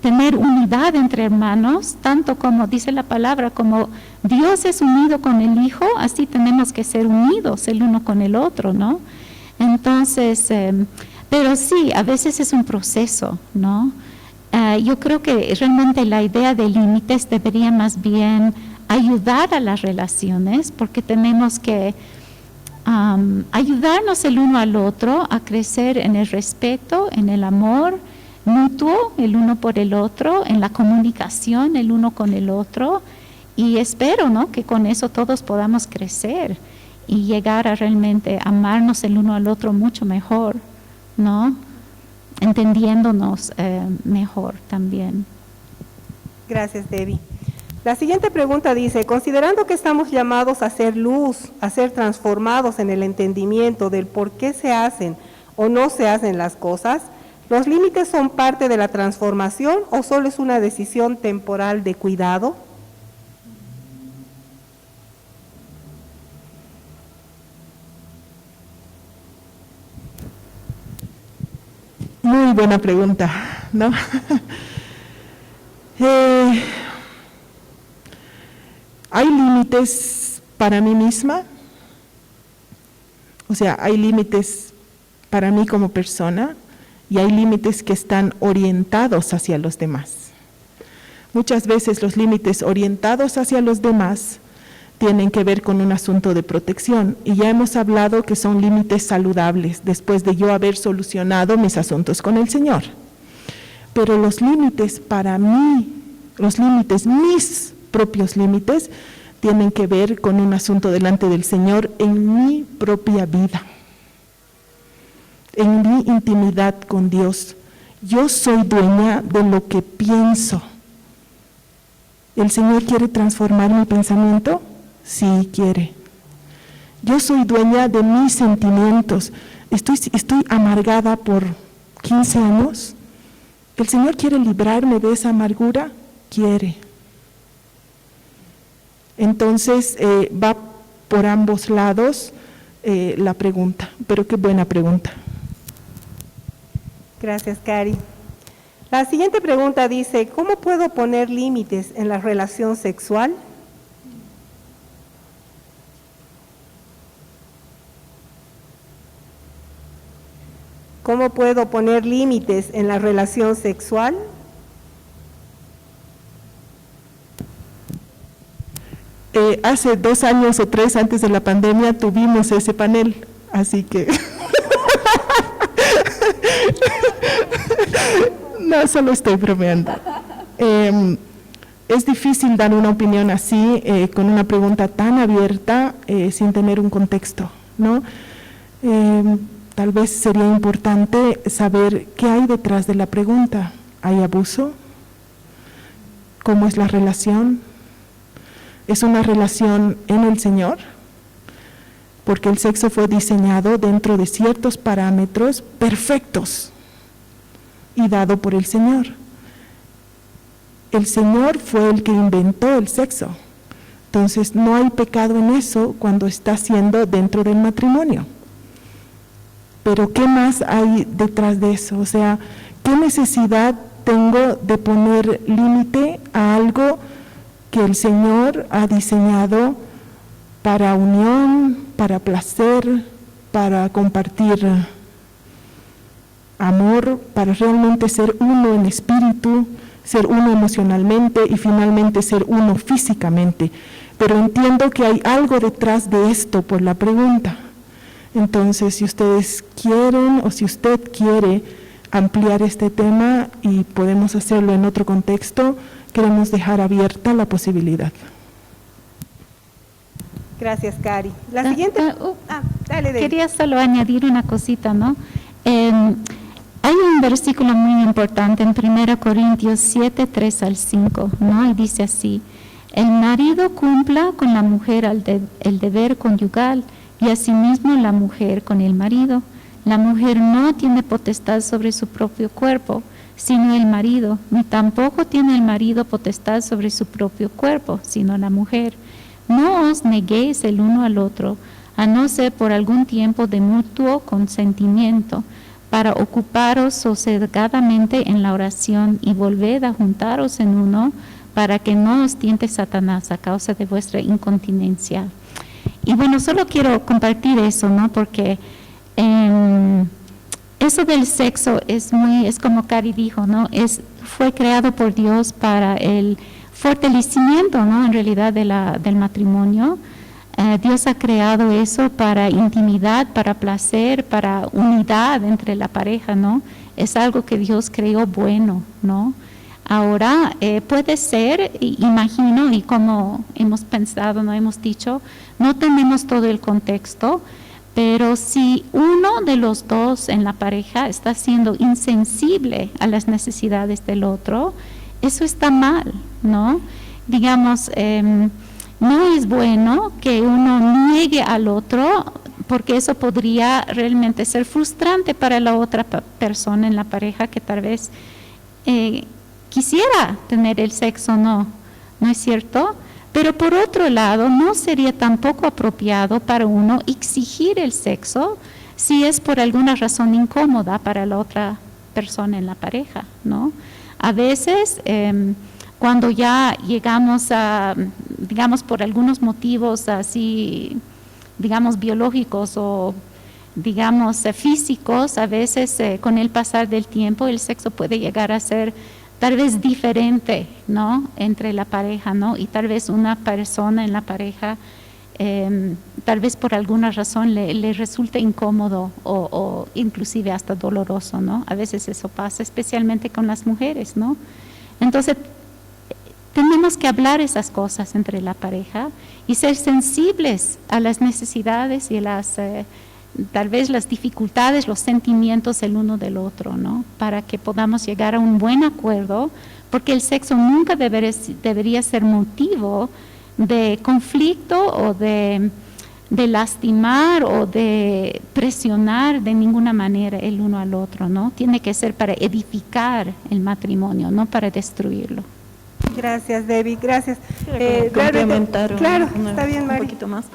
tener unidad entre hermanos, tanto como dice la palabra, como Dios es unido con el Hijo, así tenemos que ser unidos el uno con el otro, ¿no? Entonces, pero sí, a veces es un proceso, ¿no? Yo creo que realmente la idea de límites debería más bien ayudar a las relaciones, porque tenemos que ayudarnos el uno al otro a crecer en el respeto, en el amor mutuo, el uno por el otro, en la comunicación el uno con el otro, y espero, ¿no?, que con eso todos podamos crecer y llegar a realmente amarnos el uno al otro mucho mejor, ¿no? Entendiéndonos mejor también. Gracias, Debbie. La siguiente pregunta dice, considerando que estamos llamados a ser luz, a ser transformados en el entendimiento del por qué se hacen o no se hacen las cosas, ¿los límites son parte de la transformación o solo es una decisión temporal de cuidado? Muy buena pregunta, ¿no? ¿Hay límites para mí misma? O sea, hay límites para mí como persona y hay límites que están orientados hacia los demás. Muchas veces los límites orientados hacia los demás tienen que ver con un asunto de protección y ya hemos hablado que son límites saludables después de yo haber solucionado mis asuntos con el Señor. Pero los límites para mí, los límites, mis propios límites, tienen que ver con un asunto delante del Señor en mi propia vida, en mi intimidad con Dios. Yo soy dueña de lo que pienso. ¿El Señor quiere transformar mi pensamiento? Sí, quiere. Yo soy dueña de mis sentimientos. Estoy amargada por 15 años. ¿El Señor quiere librarme de esa amargura? Quiere. Entonces va por ambos lados la pregunta, pero qué buena pregunta. Gracias, Cari. La siguiente pregunta dice, ¿cómo puedo poner límites en la relación sexual? ¿Cómo puedo poner límites en la relación sexual? Hace 2 años o 3 antes de la pandemia tuvimos ese panel, así que no, solo estoy bromeando. Es difícil dar una opinión así, con una pregunta tan abierta, sin tener un contexto, ¿no? Tal vez sería importante saber qué hay detrás de la pregunta. ¿Hay abuso? ¿Cómo es la relación? ¿Es una relación en el Señor? Porque el sexo fue diseñado dentro de ciertos parámetros perfectos y dado por el Señor. El Señor fue el que inventó el sexo. Entonces no hay pecado en eso cuando está siendo dentro del matrimonio. Pero ¿qué más hay detrás de eso? O sea, ¿qué necesidad tengo de poner límite a algo que el Señor ha diseñado para unión, para placer, para compartir amor, para realmente ser uno en espíritu, ser uno emocionalmente y finalmente ser uno físicamente? Pero entiendo que hay algo detrás de esto por la pregunta. Entonces, si ustedes quieren o si usted quiere ampliar este tema y podemos hacerlo en otro contexto, queremos dejar abierta la posibilidad. Gracias, Cari. La siguiente... dale, Debbie. Quería solo añadir una cosita, ¿no? Hay un versículo muy importante en 1 Corintios 7, 3 al 5, ¿no? Y dice así, el marido cumpla con la mujer el deber conyugal y asimismo la mujer con el marido. La mujer no tiene potestad sobre su propio cuerpo, sino el marido, ni tampoco tiene el marido potestad sobre su propio cuerpo, sino la mujer. No os neguéis el uno al otro, a no ser por algún tiempo de mutuo consentimiento, para ocuparos sosegadamente en la oración y volved a juntaros en uno, para que no os tiente Satanás a causa de vuestra incontinencia. Y bueno, solo quiero compartir eso, ¿no? Porque eso del sexo es como Cari dijo, ¿no? Fue creado por Dios para el fortalecimiento, ¿no? En realidad del matrimonio. Dios ha creado eso para intimidad, para placer, para unidad entre la pareja, ¿no? Es algo que Dios creó bueno, ¿no? Ahora puede ser, imagino, y como hemos pensado, no hemos dicho, no tenemos todo el contexto, pero si uno de los dos en la pareja está siendo insensible a las necesidades del otro, eso está mal, ¿no? digamos, no es bueno que uno niegue al otro, porque eso podría realmente ser frustrante para la otra persona en la pareja que tal vez quisiera tener el sexo, ¿no es cierto? Pero por otro lado, no sería tampoco apropiado para uno exigir el sexo si es por alguna razón incómoda para la otra persona en la pareja, ¿no? A veces, cuando ya llegamos a, digamos, por algunos motivos así, digamos, biológicos o, digamos, físicos, a veces con el pasar del tiempo el sexo puede llegar a ser tal vez diferente, ¿no? Entre la pareja, ¿no? Y tal vez una persona en la pareja, tal vez por alguna razón le resulte incómodo o inclusive hasta doloroso, ¿no? A veces eso pasa, especialmente con las mujeres, ¿no? Entonces, tenemos que hablar esas cosas entre la pareja y ser sensibles a las necesidades y las tal vez las dificultades, los sentimientos el uno del otro, ¿no? Para que podamos llegar a un buen acuerdo, porque el sexo nunca debería ser motivo de conflicto o de lastimar o de presionar de ninguna manera el uno al otro, ¿no? Tiene que ser para edificar el matrimonio, no para destruirlo. Gracias, Debbie, gracias. Complementar claro, está bien, un Mari. poquito más.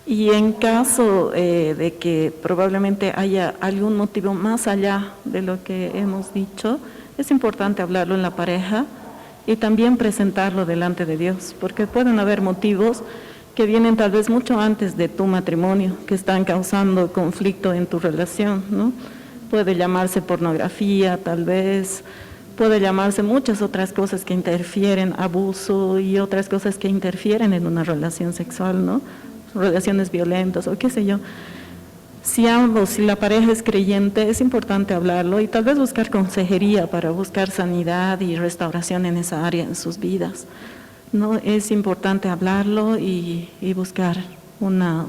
Y en caso de que probablemente haya algún motivo más allá de lo que hemos dicho, es importante hablarlo en la pareja y también presentarlo delante de Dios, porque pueden haber motivos que vienen tal vez mucho antes de tu matrimonio, que están causando conflicto en tu relación, ¿no? Puede llamarse pornografía, tal vez, puede llamarse muchas otras cosas que interfieren, abuso y otras cosas que interfieren en una relación sexual, ¿no? Relaciones violentas o qué sé yo. Si la pareja es creyente, es importante hablarlo y tal vez buscar consejería para buscar sanidad y restauración en esa área en sus vidas, ¿no? Es importante hablarlo y buscar una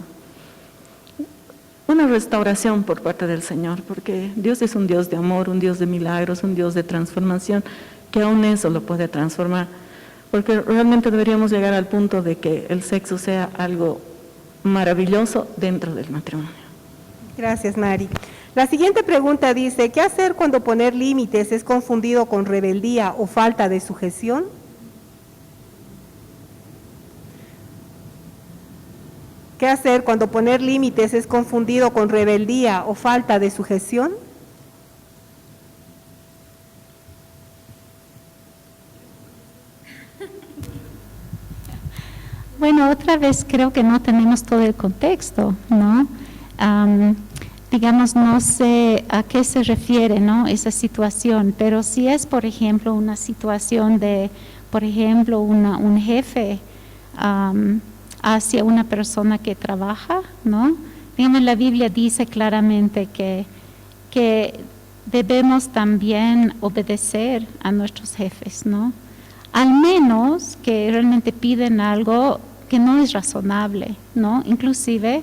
restauración por parte del Señor, porque Dios es un Dios de amor, un Dios de milagros, un Dios de transformación, que aún eso lo puede transformar, porque realmente deberíamos llegar al punto de que el sexo sea algo maravilloso dentro del matrimonio. Gracias, Mari. La siguiente pregunta dice, ¿qué hacer cuando poner límites es confundido con rebeldía o falta de sujeción? ¿Qué hacer cuando poner límites es confundido con rebeldía o falta de sujeción? Bueno, otra vez creo que no tenemos todo el contexto, ¿no? Digamos, no sé a qué se refiere, ¿no? Esa situación, pero si es, por ejemplo, una situación de, por ejemplo, un jefe hacia una persona que trabaja, ¿no? Digamos, la Biblia dice claramente que debemos también obedecer a nuestros jefes, ¿no? Al menos que realmente piden algo que no es razonable, ¿no? Inclusive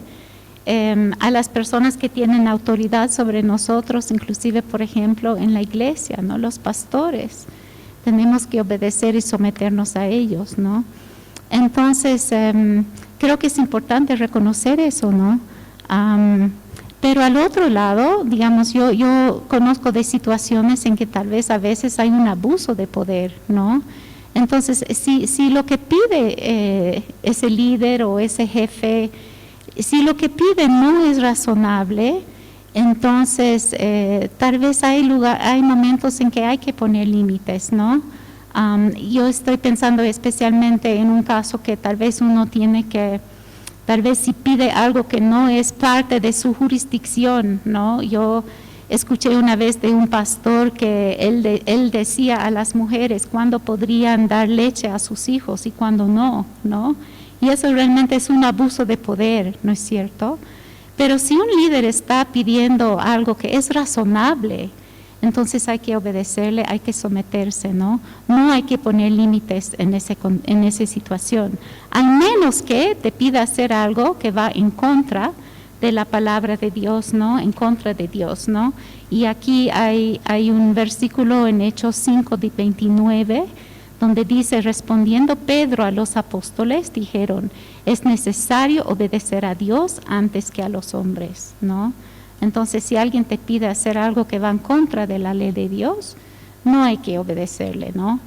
a las personas que tienen autoridad sobre nosotros, inclusive, por ejemplo, en la iglesia, ¿no? Los pastores, tenemos que obedecer y someternos a ellos, ¿no? Entonces, creo que es importante reconocer eso, ¿no? Pero al otro lado, digamos, yo conozco de situaciones en que tal vez a veces hay un abuso de poder, ¿no? Entonces, si lo que pide ese líder o ese jefe, si lo que pide no es razonable, entonces tal vez hay momentos en que hay que poner límites, ¿no? Yo estoy pensando especialmente en un caso que tal vez uno tiene que, tal vez si pide algo que no es parte de su jurisdicción, ¿no? Yo escuché una vez de un pastor que él decía a las mujeres cuándo podrían dar leche a sus hijos y cuándo no, ¿no? Y eso realmente es un abuso de poder, ¿no es cierto? Pero si un líder está pidiendo algo que es razonable, entonces hay que obedecerle, hay que someterse, ¿no? No hay que poner límites en esa situación, al menos que te pida hacer algo que va en contra de la palabra de Dios, ¿no? En contra de Dios, ¿no? Y aquí hay un versículo en Hechos 5:29, donde dice, respondiendo Pedro a los apóstoles, dijeron, es necesario obedecer a Dios antes que a los hombres, ¿no? Entonces, si alguien te pide hacer algo que va en contra de la ley de Dios, no hay que obedecerle, ¿no?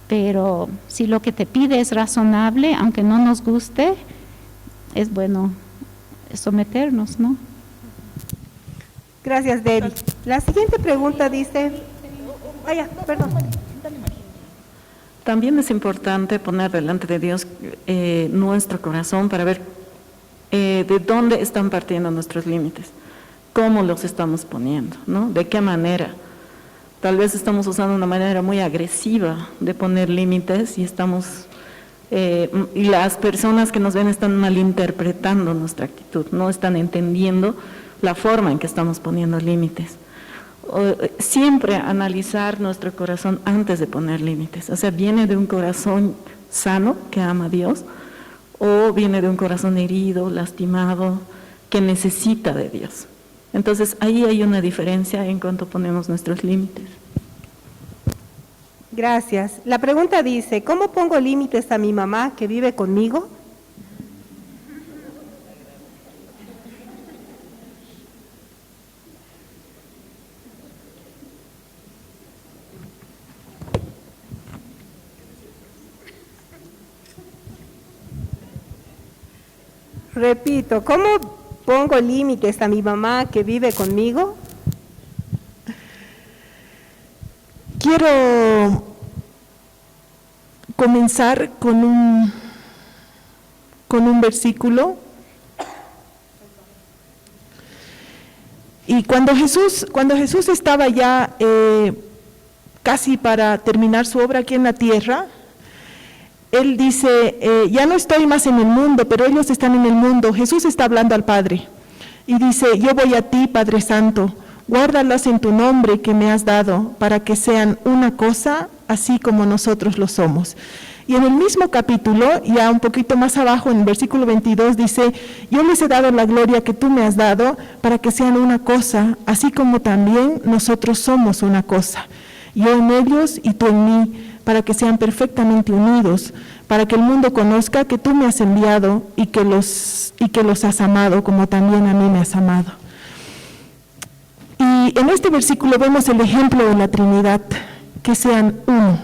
Pero si lo que te pide es razonable, aunque no nos guste, es bueno someternos, ¿no? Gracias, Debbie. La siguiente pregunta dice... perdón. También es importante poner delante de Dios nuestro corazón para ver de dónde están partiendo nuestros límites, cómo los estamos poniendo, ¿no? De qué manera. Tal vez estamos usando una manera muy agresiva de poner límites y y las personas que nos ven están malinterpretando nuestra actitud, no están entendiendo la forma en que estamos poniendo límites. Siempre analizar nuestro corazón antes de poner límites, o sea, ¿viene de un corazón sano que ama a Dios o viene de un corazón herido, lastimado, que necesita de Dios? Entonces ahí hay una diferencia en cuanto ponemos nuestros límites. Gracias. La pregunta dice, ¿cómo pongo límites a mi mamá que vive conmigo? Repito, ¿cómo pongo límites a mi mamá que vive conmigo? Quiero comenzar con un versículo. Y cuando Jesús estaba ya casi para terminar su obra aquí en la tierra, Él dice, ya no estoy más en el mundo, pero ellos están en el mundo. Jesús está hablando al Padre y dice, yo voy a ti, Padre Santo, guárdalos en tu nombre que me has dado, para que sean una cosa, así como nosotros lo somos. Y en el mismo capítulo, ya un poquito más abajo, en el versículo 22, dice, yo les he dado la gloria que tú me has dado, para que sean una cosa, así como también nosotros somos una cosa. Yo en ellos y tú en mí, para que sean perfectamente unidos, para que el mundo conozca que tú me has enviado y que los has amado como también a mí me has amado. Y en este versículo vemos el ejemplo de la Trinidad, que sean uno,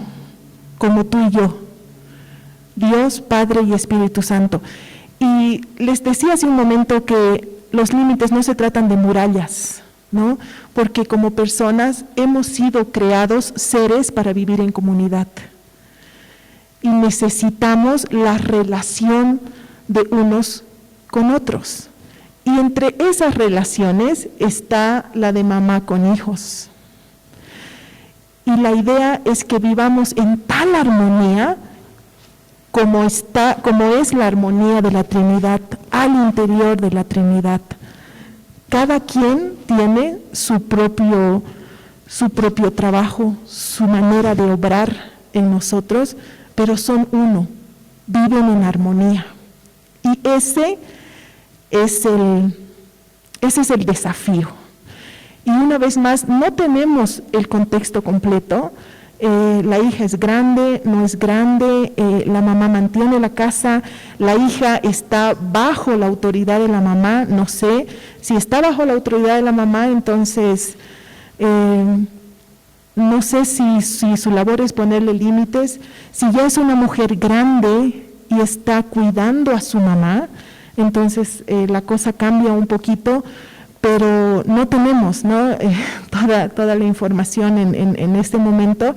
como tú y yo, Dios, Padre y Espíritu Santo. Y les decía hace un momento que los límites no se tratan de murallas, ¿no? Porque como personas hemos sido creados seres para vivir en comunidad y necesitamos la relación de unos con otros, y entre esas relaciones está la de mamá con hijos, y la idea es que vivamos en tal armonía como es la armonía de la Trinidad, al interior de la Trinidad. Cada quien tiene su propio trabajo, su manera de obrar en nosotros, pero son uno, viven en armonía. Y ese es el desafío. Y una vez más, no tenemos el contexto completo. La hija es grande, no es grande, la mamá mantiene la casa, la hija está bajo la autoridad de la mamá, no sé, si está bajo la autoridad de la mamá, entonces no sé si su labor es ponerle límites. Si ya es una mujer grande y está cuidando a su mamá, entonces la cosa cambia un poquito, pero no tenemos, ¿no? Toda la información en este momento.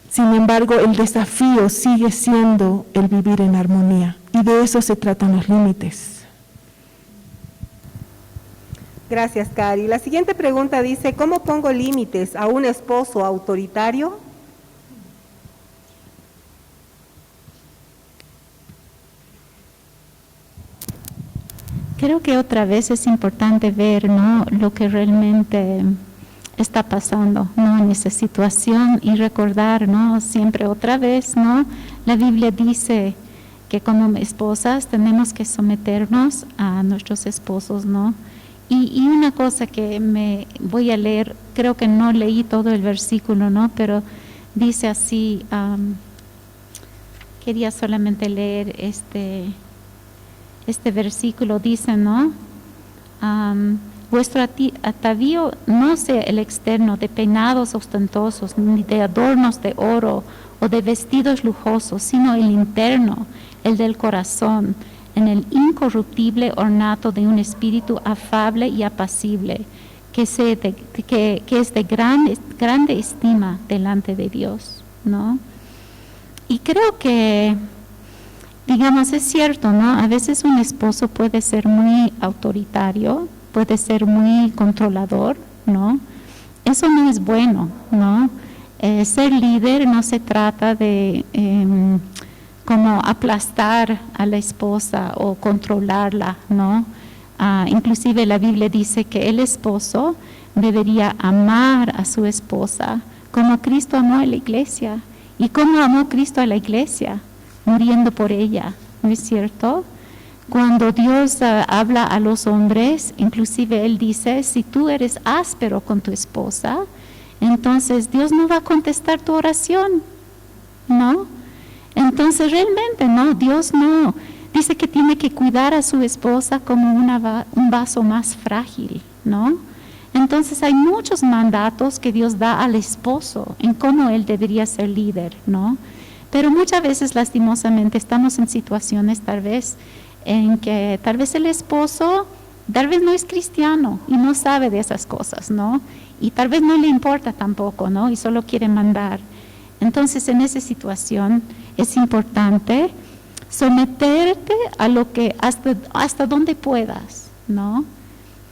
Sin embargo, el desafío sigue siendo el vivir en armonía, y de eso se tratan los límites. Gracias, Cari. La siguiente pregunta dice, ¿cómo pongo límites a un esposo autoritario? Creo que otra vez es importante ver, ¿no?, lo que realmente está pasando, ¿no?, en esa situación, y recordar, ¿no?, siempre otra vez, ¿no?, la Biblia dice que como esposas tenemos que someternos a nuestros esposos, ¿no? Y una cosa que me voy a leer, creo que no leí todo el versículo, ¿no?, pero dice así, quería solamente leer este versículo. Dice, ¿no? Vuestro atavío no sea el externo de peinados ostentosos, ni de adornos de oro o de vestidos lujosos, sino el interno, el del corazón, en el incorruptible ornato de un espíritu afable y apacible, que es de grande estima delante de Dios, ¿no? Y creo que, digamos, es cierto, ¿no? A veces un esposo puede ser muy autoritario, puede ser muy controlador, ¿no? Eso no es bueno, ¿no? Ser líder no se trata de como aplastar a la esposa o controlarla, ¿no? Inclusive la Biblia dice que el esposo debería amar a su esposa como Cristo amó a la iglesia. ¿Y cómo amó Cristo a la iglesia? Muriendo por ella, ¿no es cierto? Cuando Dios habla a los hombres, inclusive Él dice, si tú eres áspero con tu esposa, entonces Dios no va a contestar tu oración, ¿no? Entonces realmente, ¿no? Dios no dice que tiene que cuidar a su esposa como un vaso más frágil, ¿no? Entonces hay muchos mandatos que Dios da al esposo en cómo él debería ser líder, ¿no? Pero muchas veces lastimosamente estamos en situaciones tal vez en que tal vez el esposo tal vez no es cristiano y no sabe de esas cosas, ¿no? Y tal vez no le importa tampoco, ¿no? Y solo quiere mandar. Entonces en esa situación es importante someterte a lo que hasta donde puedas, ¿no?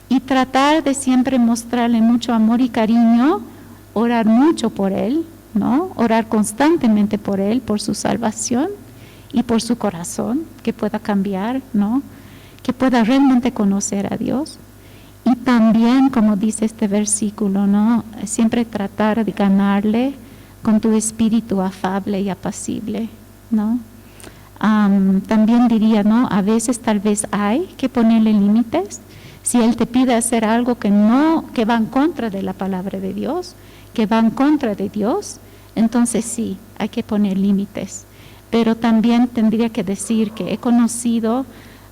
Y tratar de siempre mostrarle mucho amor y cariño, orar mucho por él, ¿no? Orar constantemente por él, por su salvación y por su corazón, que pueda cambiar, ¿no? Que pueda realmente conocer a Dios. Y también, como dice este versículo, ¿no? Siempre tratar de ganarle con tu espíritu afable y apacible, ¿no? También diría, ¿no? A veces tal vez hay que ponerle límites. Si Él te pide hacer algo que va en contra de la palabra de Dios, que va en contra de Dios, entonces sí, hay que poner límites. Pero también tendría que decir que he conocido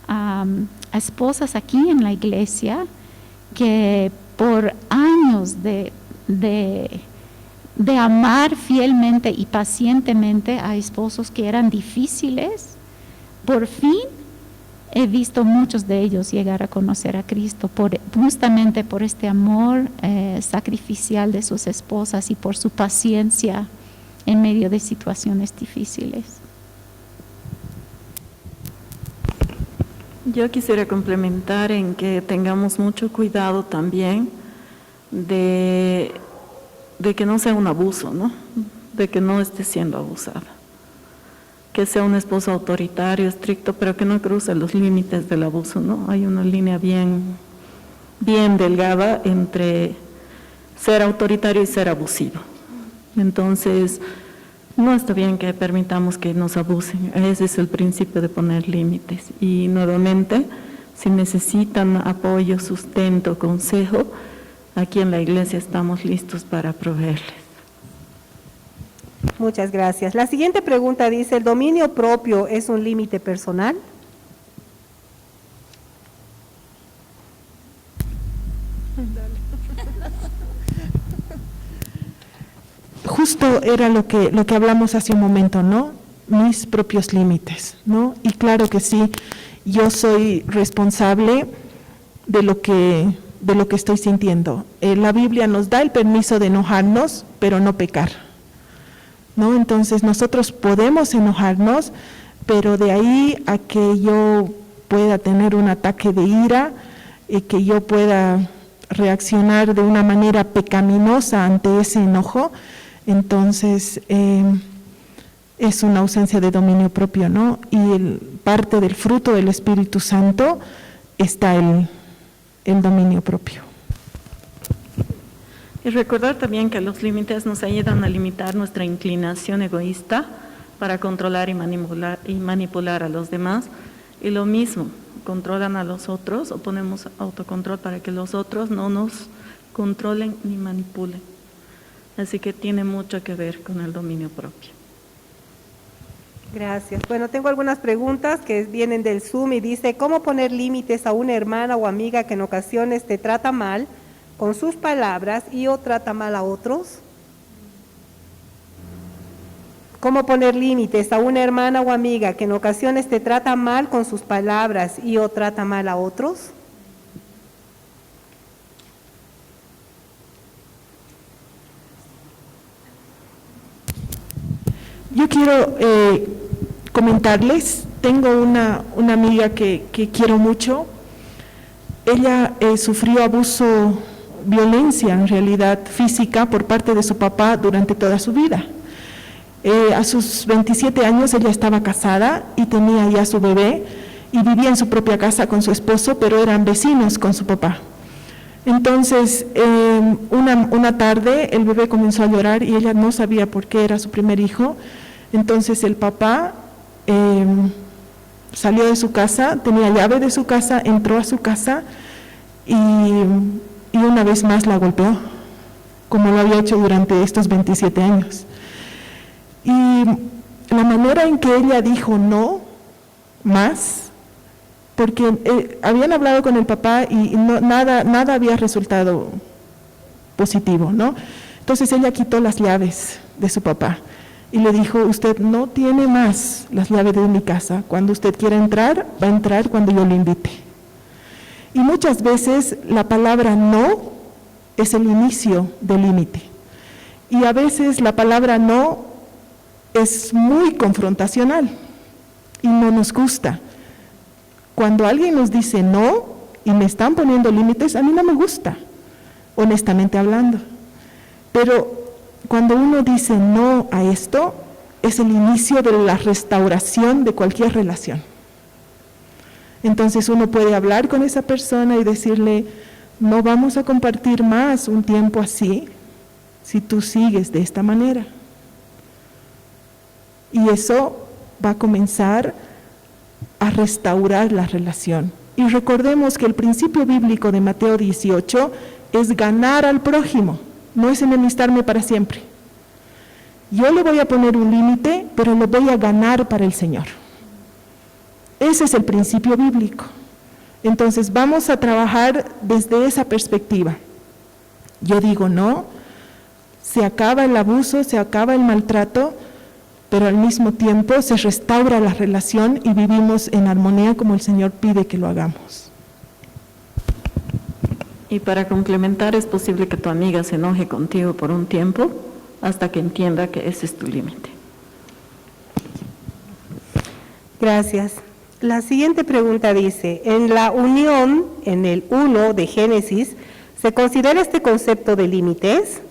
a esposas aquí en la iglesia que por años de amar fielmente y pacientemente a esposos que eran difíciles, por fin he visto muchos de ellos llegar a conocer a Cristo justamente por este amor sacrificial de sus esposas y por su paciencia en medio de situaciones difíciles. Yo quisiera complementar en que tengamos mucho cuidado también de que no sea un abuso, ¿no? De que no esté siendo abusada. Que sea un esposo autoritario, estricto, pero que no cruce los límites del abuso, ¿no? Hay una línea bien delgada entre ser autoritario y ser abusivo. Entonces, no está bien que permitamos que nos abusen. Ese es el principio de poner límites. Y nuevamente, si necesitan apoyo, sustento, consejo, aquí en la iglesia estamos listos para proveerles. Muchas gracias. La siguiente pregunta dice, ¿el dominio propio es un límite personal? Justo era lo que hablamos hace un momento, ¿no? Mis propios límites, ¿no? Y claro que sí, yo soy responsable de lo que estoy sintiendo. La Biblia nos da el permiso de enojarnos, pero no pecar, ¿no? Entonces nosotros podemos enojarnos, pero de ahí a que yo pueda tener un ataque de ira, que yo pueda reaccionar de una manera pecaminosa ante ese enojo, entonces es una ausencia de dominio propio, ¿no? Y parte del fruto del Espíritu Santo está el dominio propio. Y recordar también que los límites nos ayudan a limitar nuestra inclinación egoísta para controlar y manipular a los demás. Y lo mismo, controlan a los otros o ponemos autocontrol para que los otros no nos controlen ni manipulen. Así que tiene mucho que ver con el dominio propio. Gracias. Bueno, tengo algunas preguntas que vienen del Zoom y dice, ¿cómo poner límites a una hermana o amiga que en ocasiones te trata mal con sus palabras y o trata mal a otros? ¿Cómo poner límites a una hermana o amiga que en ocasiones te trata mal con sus palabras y o trata mal a otros? Yo quiero comentarles, tengo una amiga que quiero mucho. Ella sufrió abuso, violencia en realidad física por parte de su papá durante toda su vida. A sus 27 años ella estaba casada y tenía ya su bebé y vivía en su propia casa con su esposo, pero eran vecinos con su papá. Entonces, una tarde el bebé comenzó a llorar y ella no sabía por qué, era su primer hijo. Entonces el papá salió de su casa, tenía llave de su casa, entró a su casa y una vez más la golpeó, como lo había hecho durante estos 27 años. Y la manera en que ella dijo no más, porque habían hablado con el papá y nada había resultado positivo, ¿no? Entonces ella quitó las llaves de su papá y le dijo, usted no tiene más las llaves de mi casa, cuando usted quiera entrar, va a entrar cuando yo le invite. Y muchas veces la palabra no es el inicio del límite. Y a veces la palabra no es muy confrontacional y no nos gusta. Cuando alguien nos dice no y me están poniendo límites, a mí no me gusta, honestamente hablando. Pero cuando uno dice no a esto, es el inicio de la restauración de cualquier relación. Entonces uno puede hablar con esa persona y decirle, no vamos a compartir más un tiempo así, si tú sigues de esta manera. Y eso va a comenzar a restaurar la relación. Y recordemos que el principio bíblico de Mateo 18 es ganar al prójimo, no es enemistarme para siempre. Yo le voy a poner un límite, pero lo voy a ganar para el Señor. Ese es el principio bíblico. Entonces vamos a trabajar desde esa perspectiva. Yo digo no, se acaba el abuso, se acaba el maltrato, pero al mismo tiempo se restaura la relación y vivimos en armonía como el Señor pide que lo hagamos. Y para complementar, es posible que tu amiga se enoje contigo por un tiempo hasta que entienda que ese es tu límite. Gracias. La siguiente pregunta dice, en la unión, en el 1 de Génesis, ¿se considera este concepto de límites?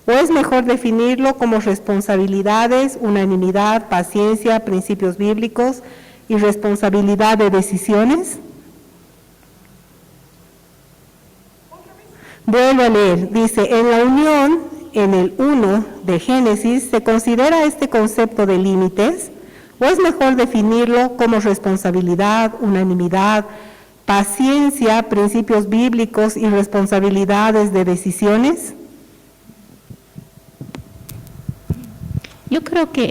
¿O es mejor definirlo como responsabilidades, unanimidad, paciencia, principios bíblicos y responsabilidad de decisiones? Vuelvo a leer, dice, en la unión, en el 1 de Génesis, ¿se considera este concepto de límites? ¿O es mejor definirlo como responsabilidad, unanimidad, paciencia, principios bíblicos y responsabilidades de decisiones? Yo creo que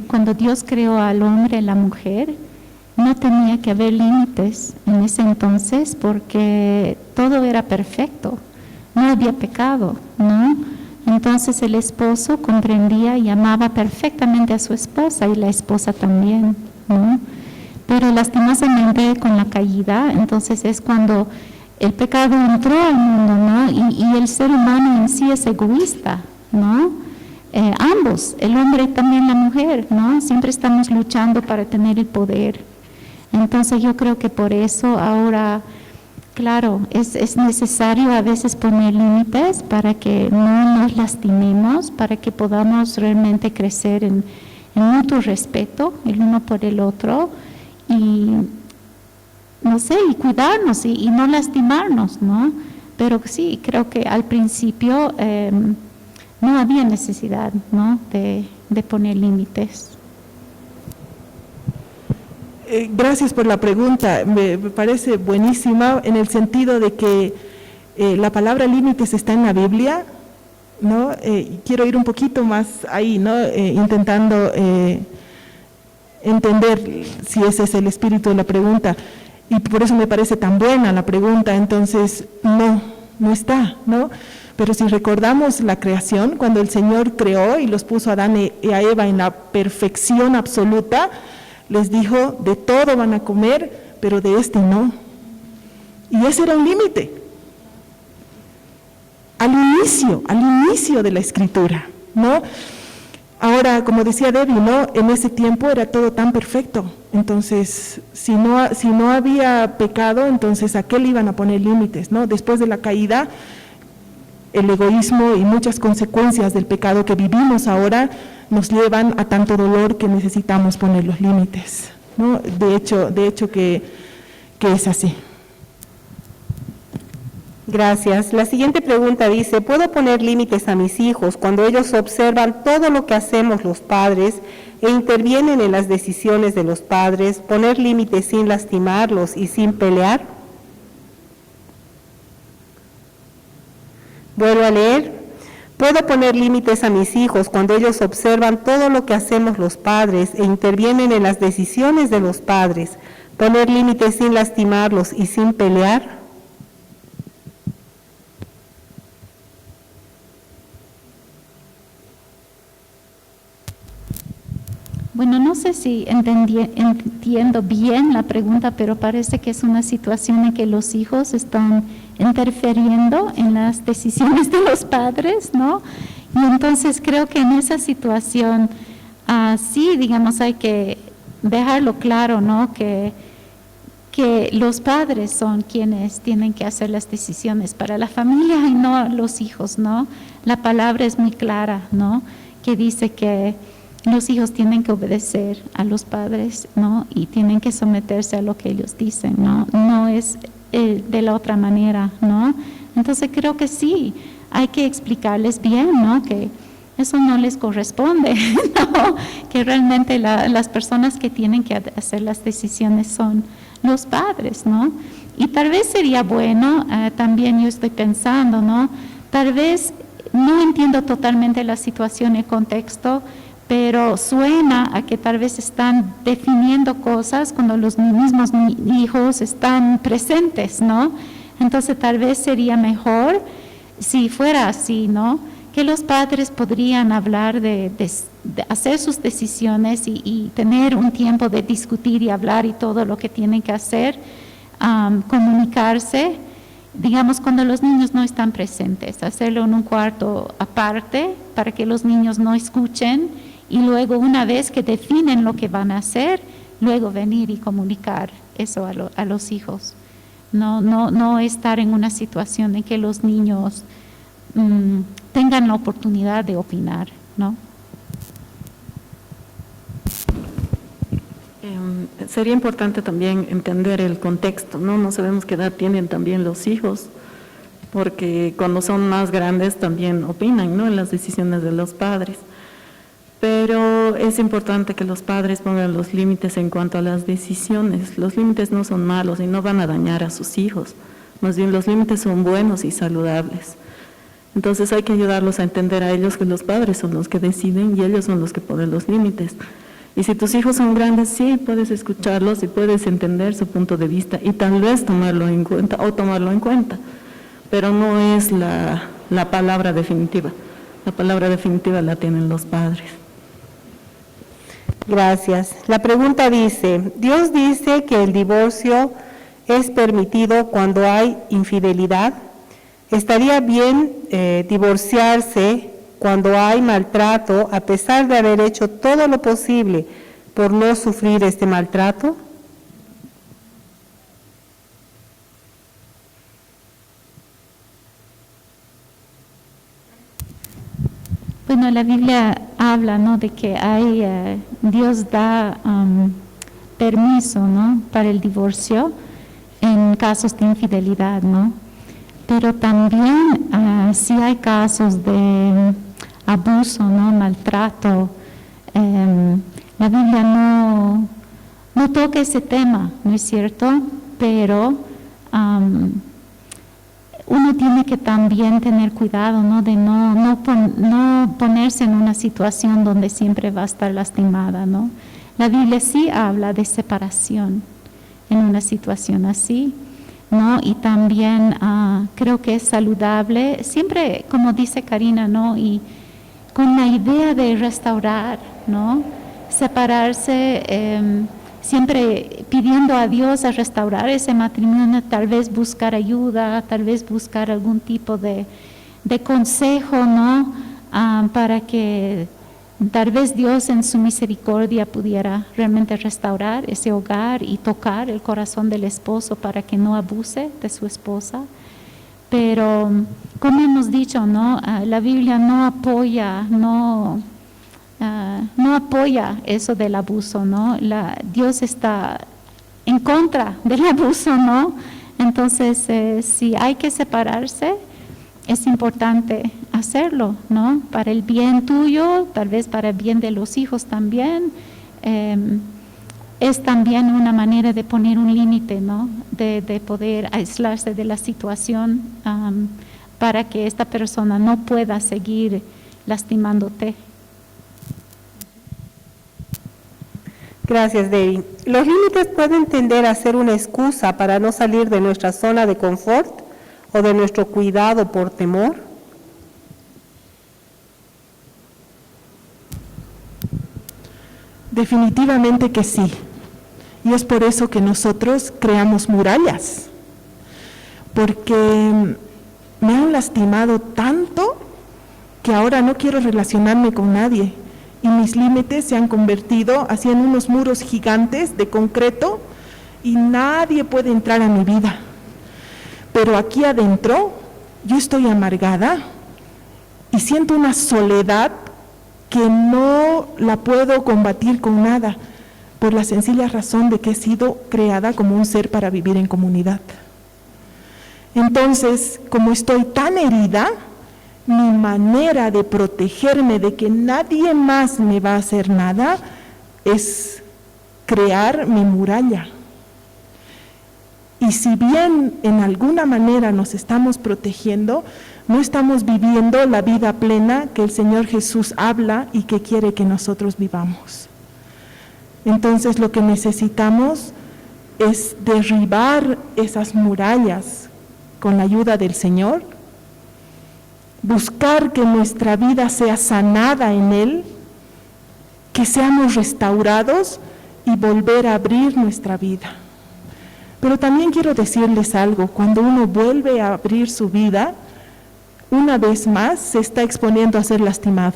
cuando Dios creó al hombre y la mujer, no tenía que haber límites en ese entonces porque todo era perfecto, no había pecado, ¿no? Entonces el esposo comprendía y amaba perfectamente a su esposa y la esposa también, ¿no? Pero lastimosamente con la caída, entonces es cuando el pecado entró al mundo, ¿no? Y el ser humano en sí es egoísta, ¿no? Ambos, el hombre y también la mujer, ¿no? Siempre estamos luchando para tener el poder. Entonces yo creo que por eso ahora, claro, es necesario a veces poner límites para que no nos lastimemos, para que podamos realmente crecer en mutuo respeto el uno por el otro y, no sé, y cuidarnos y no lastimarnos, ¿no? Pero sí, creo que al principio no había necesidad, ¿no?, de poner límites. Gracias por la pregunta, me parece buenísima en el sentido de que la palabra límites está en la Biblia, ¿no? Quiero ir un poquito más ahí, ¿no? Intentando entender si ese es el espíritu de la pregunta. Y por eso me parece tan buena la pregunta. Entonces, no está, ¿no? Pero si recordamos la creación, cuando el Señor creó y los puso a Adán y a Eva en la perfección absoluta, les dijo, de todo van a comer, pero de este no. Y ese era un límite. Al inicio de la Escritura, ¿no? Ahora, como decía Debbie, ¿no? En ese tiempo era todo tan perfecto. Entonces, si no había pecado, entonces ¿a qué le iban a poner límites, no? Después de la caída, el egoísmo y muchas consecuencias del pecado que vivimos ahora nos llevan a tanto dolor que necesitamos poner los límites, ¿no? De hecho que es así. Gracias. La siguiente pregunta dice, ¿puedo poner límites a mis hijos cuando ellos observan todo lo que hacemos los padres e intervienen en las decisiones de los padres, poner límites sin lastimarlos y sin pelear? Vuelvo a leer. ¿Puedo poner límites a mis hijos cuando ellos observan todo lo que hacemos los padres e intervienen en las decisiones de los padres, poner límites sin lastimarlos y sin pelear? Bueno, no sé si entiendo bien la pregunta, pero parece que es una situación en que los hijos están interfiriendo en las decisiones de los padres, ¿no? Y entonces creo que en esa situación, sí, digamos, hay que dejarlo claro, ¿no? Que los padres son quienes tienen que hacer las decisiones para la familia y no los hijos, ¿no? La palabra es muy clara, ¿no? Que dice que los hijos tienen que obedecer a los padres, ¿no? Y tienen que someterse a lo que ellos dicen, ¿no? No es de la otra manera, ¿no? Entonces creo que sí, hay que explicarles bien, ¿no? Que eso no les corresponde, ¿no? Que realmente las personas que tienen que hacer las decisiones son los padres, ¿no? Y tal vez sería bueno, también yo estoy pensando, ¿no? Tal vez no entiendo totalmente la situación y el contexto, pero suena a que tal vez están definiendo cosas cuando los mismos hijos están presentes, ¿no? Entonces tal vez sería mejor si fuera así, ¿no? Que los padres podrían hablar de hacer sus decisiones y tener un tiempo de discutir y hablar y todo lo que tienen que hacer, comunicarse, digamos cuando los niños no están presentes, hacerlo en un cuarto aparte para que los niños no escuchen. Y luego una vez que definen lo que van a hacer, luego venir y comunicar eso a los hijos. No estar en una situación en que los niños tengan la oportunidad de opinar, ¿no? Sería importante también entender el contexto, ¿no? No sabemos qué edad tienen también los hijos, porque cuando son más grandes también opinan, ¿no? En las decisiones de los padres. Pero es importante que los padres pongan los límites en cuanto a las decisiones. Los límites no son malos y no van a dañar a sus hijos. Más bien los límites son buenos y saludables. Entonces hay que ayudarlos a entender a ellos que los padres son los que deciden y ellos son los que ponen los límites. Y si tus hijos son grandes, sí, puedes escucharlos y puedes entender su punto de vista y tal vez tomarlo en cuenta o tomarlo en cuenta. Pero no es la palabra definitiva. La palabra definitiva la tienen los padres. Gracias. La pregunta dice, Dios dice que el divorcio es permitido cuando hay infidelidad. ¿Estaría bien divorciarse cuando hay maltrato a pesar de haber hecho todo lo posible por no sufrir este maltrato? Bueno, la Biblia habla, ¿no? De que Dios da permiso, ¿no? Para el divorcio en casos de infidelidad, ¿no? Pero también si hay casos de abuso, ¿no? Maltrato, la Biblia no toca ese tema, ¿no es cierto? Pero uno tiene que también tener cuidado, ¿no? De no ponerse en una situación donde siempre va a estar lastimada, ¿no? la Biblia sí habla de separación en una situación así, ¿no? Y también creo que es saludable, siempre como dice Karina, ¿no? Y con la idea de restaurar, ¿no? Separarse, siempre pidiendo a Dios a restaurar ese matrimonio, tal vez buscar ayuda, tal vez buscar algún tipo de consejo, ¿no? Para que tal vez Dios en su misericordia pudiera realmente restaurar ese hogar y tocar el corazón del esposo para que no abuse de su esposa. Pero como hemos dicho, ¿no? La Biblia no apoya, no apoya eso del abuso, ¿no? Dios está en contra del abuso, ¿no? Entonces, si hay que separarse, es importante hacerlo, ¿no? Para el bien tuyo, tal vez para el bien de los hijos también. Es también una manera de poner un límite, ¿no? De poder aislarse de la situación para que esta persona no pueda seguir lastimándote. Gracias, Debbie. Los límites pueden tender a ser una excusa para no salir de nuestra zona de confort o de nuestro cuidado por temor. Definitivamente que sí. Y es por eso que nosotros creamos murallas. Porque me han lastimado tanto que ahora no quiero relacionarme con nadie. Y mis límites se han convertido así en unos muros gigantes de concreto y nadie puede entrar a mi vida. Pero aquí adentro yo estoy amargada y siento una soledad que no la puedo combatir con nada, por la sencilla razón de que he sido creada como un ser para vivir en comunidad. Entonces, como estoy tan herida, mi manera de protegerme de que nadie más me va a hacer nada es crear mi muralla. Y si bien en alguna manera nos estamos protegiendo, no estamos viviendo la vida plena que el Señor Jesús habla y que quiere que nosotros vivamos. Entonces lo que necesitamos es derribar esas murallas con la ayuda del Señor, buscar que nuestra vida sea sanada en Él, que seamos restaurados y volver a abrir nuestra vida. Pero también quiero decirles algo, cuando uno vuelve a abrir su vida, una vez más se está exponiendo a ser lastimado.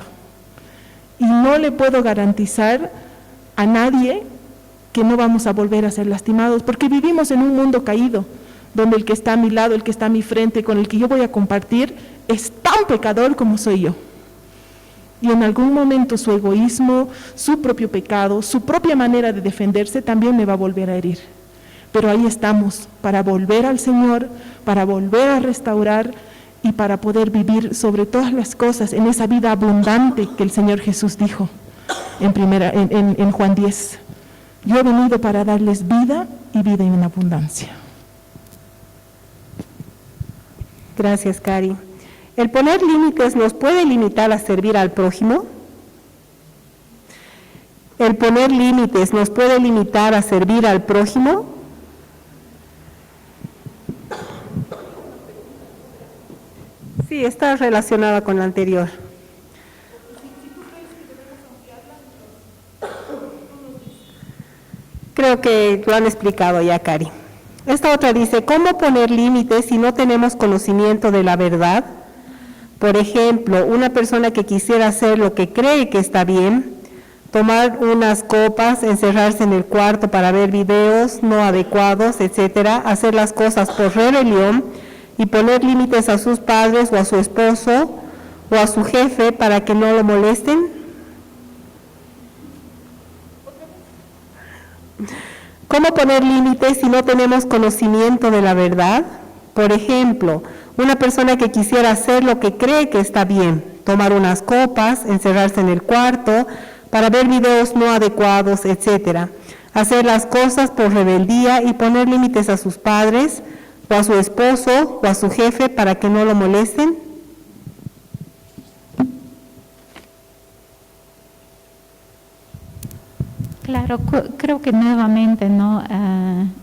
Y no le puedo garantizar a nadie que no vamos a volver a ser lastimados, porque vivimos en un mundo caído, donde el que está a mi lado, el que está a mi frente, con el que yo voy a compartir, es tan pecador como soy yo. Y en algún momento su egoísmo, su propio pecado, su propia manera de defenderse también me va a volver a herir. Pero ahí estamos, para volver al Señor, para volver a restaurar y para poder vivir sobre todas las cosas en esa vida abundante que el Señor Jesús dijo en Juan 10. Yo he venido para darles vida y vida en abundancia. Gracias, Cari. ¿El poner límites nos puede limitar a servir al prójimo? ¿El poner límites nos puede limitar a servir al prójimo? Sí, está relacionada con la anterior. Creo que lo han explicado ya, Cari. Esta otra dice, ¿cómo poner límites si no tenemos conocimiento de la verdad? Por ejemplo, una persona que quisiera hacer lo que cree que está bien, tomar unas copas, encerrarse en el cuarto para ver videos no adecuados, etcétera, hacer las cosas por rebelión y poner límites a sus padres o a su esposo o a su jefe para que no lo molesten. ¿Cómo poner límites si no tenemos conocimiento de la verdad? Por ejemplo, una persona que quisiera hacer lo que cree que está bien, tomar unas copas, encerrarse en el cuarto para ver videos no adecuados, etcétera, hacer las cosas por rebeldía y poner límites a sus padres o a su esposo o a su jefe para que no lo molesten. Claro, creo que nuevamente, ¿no?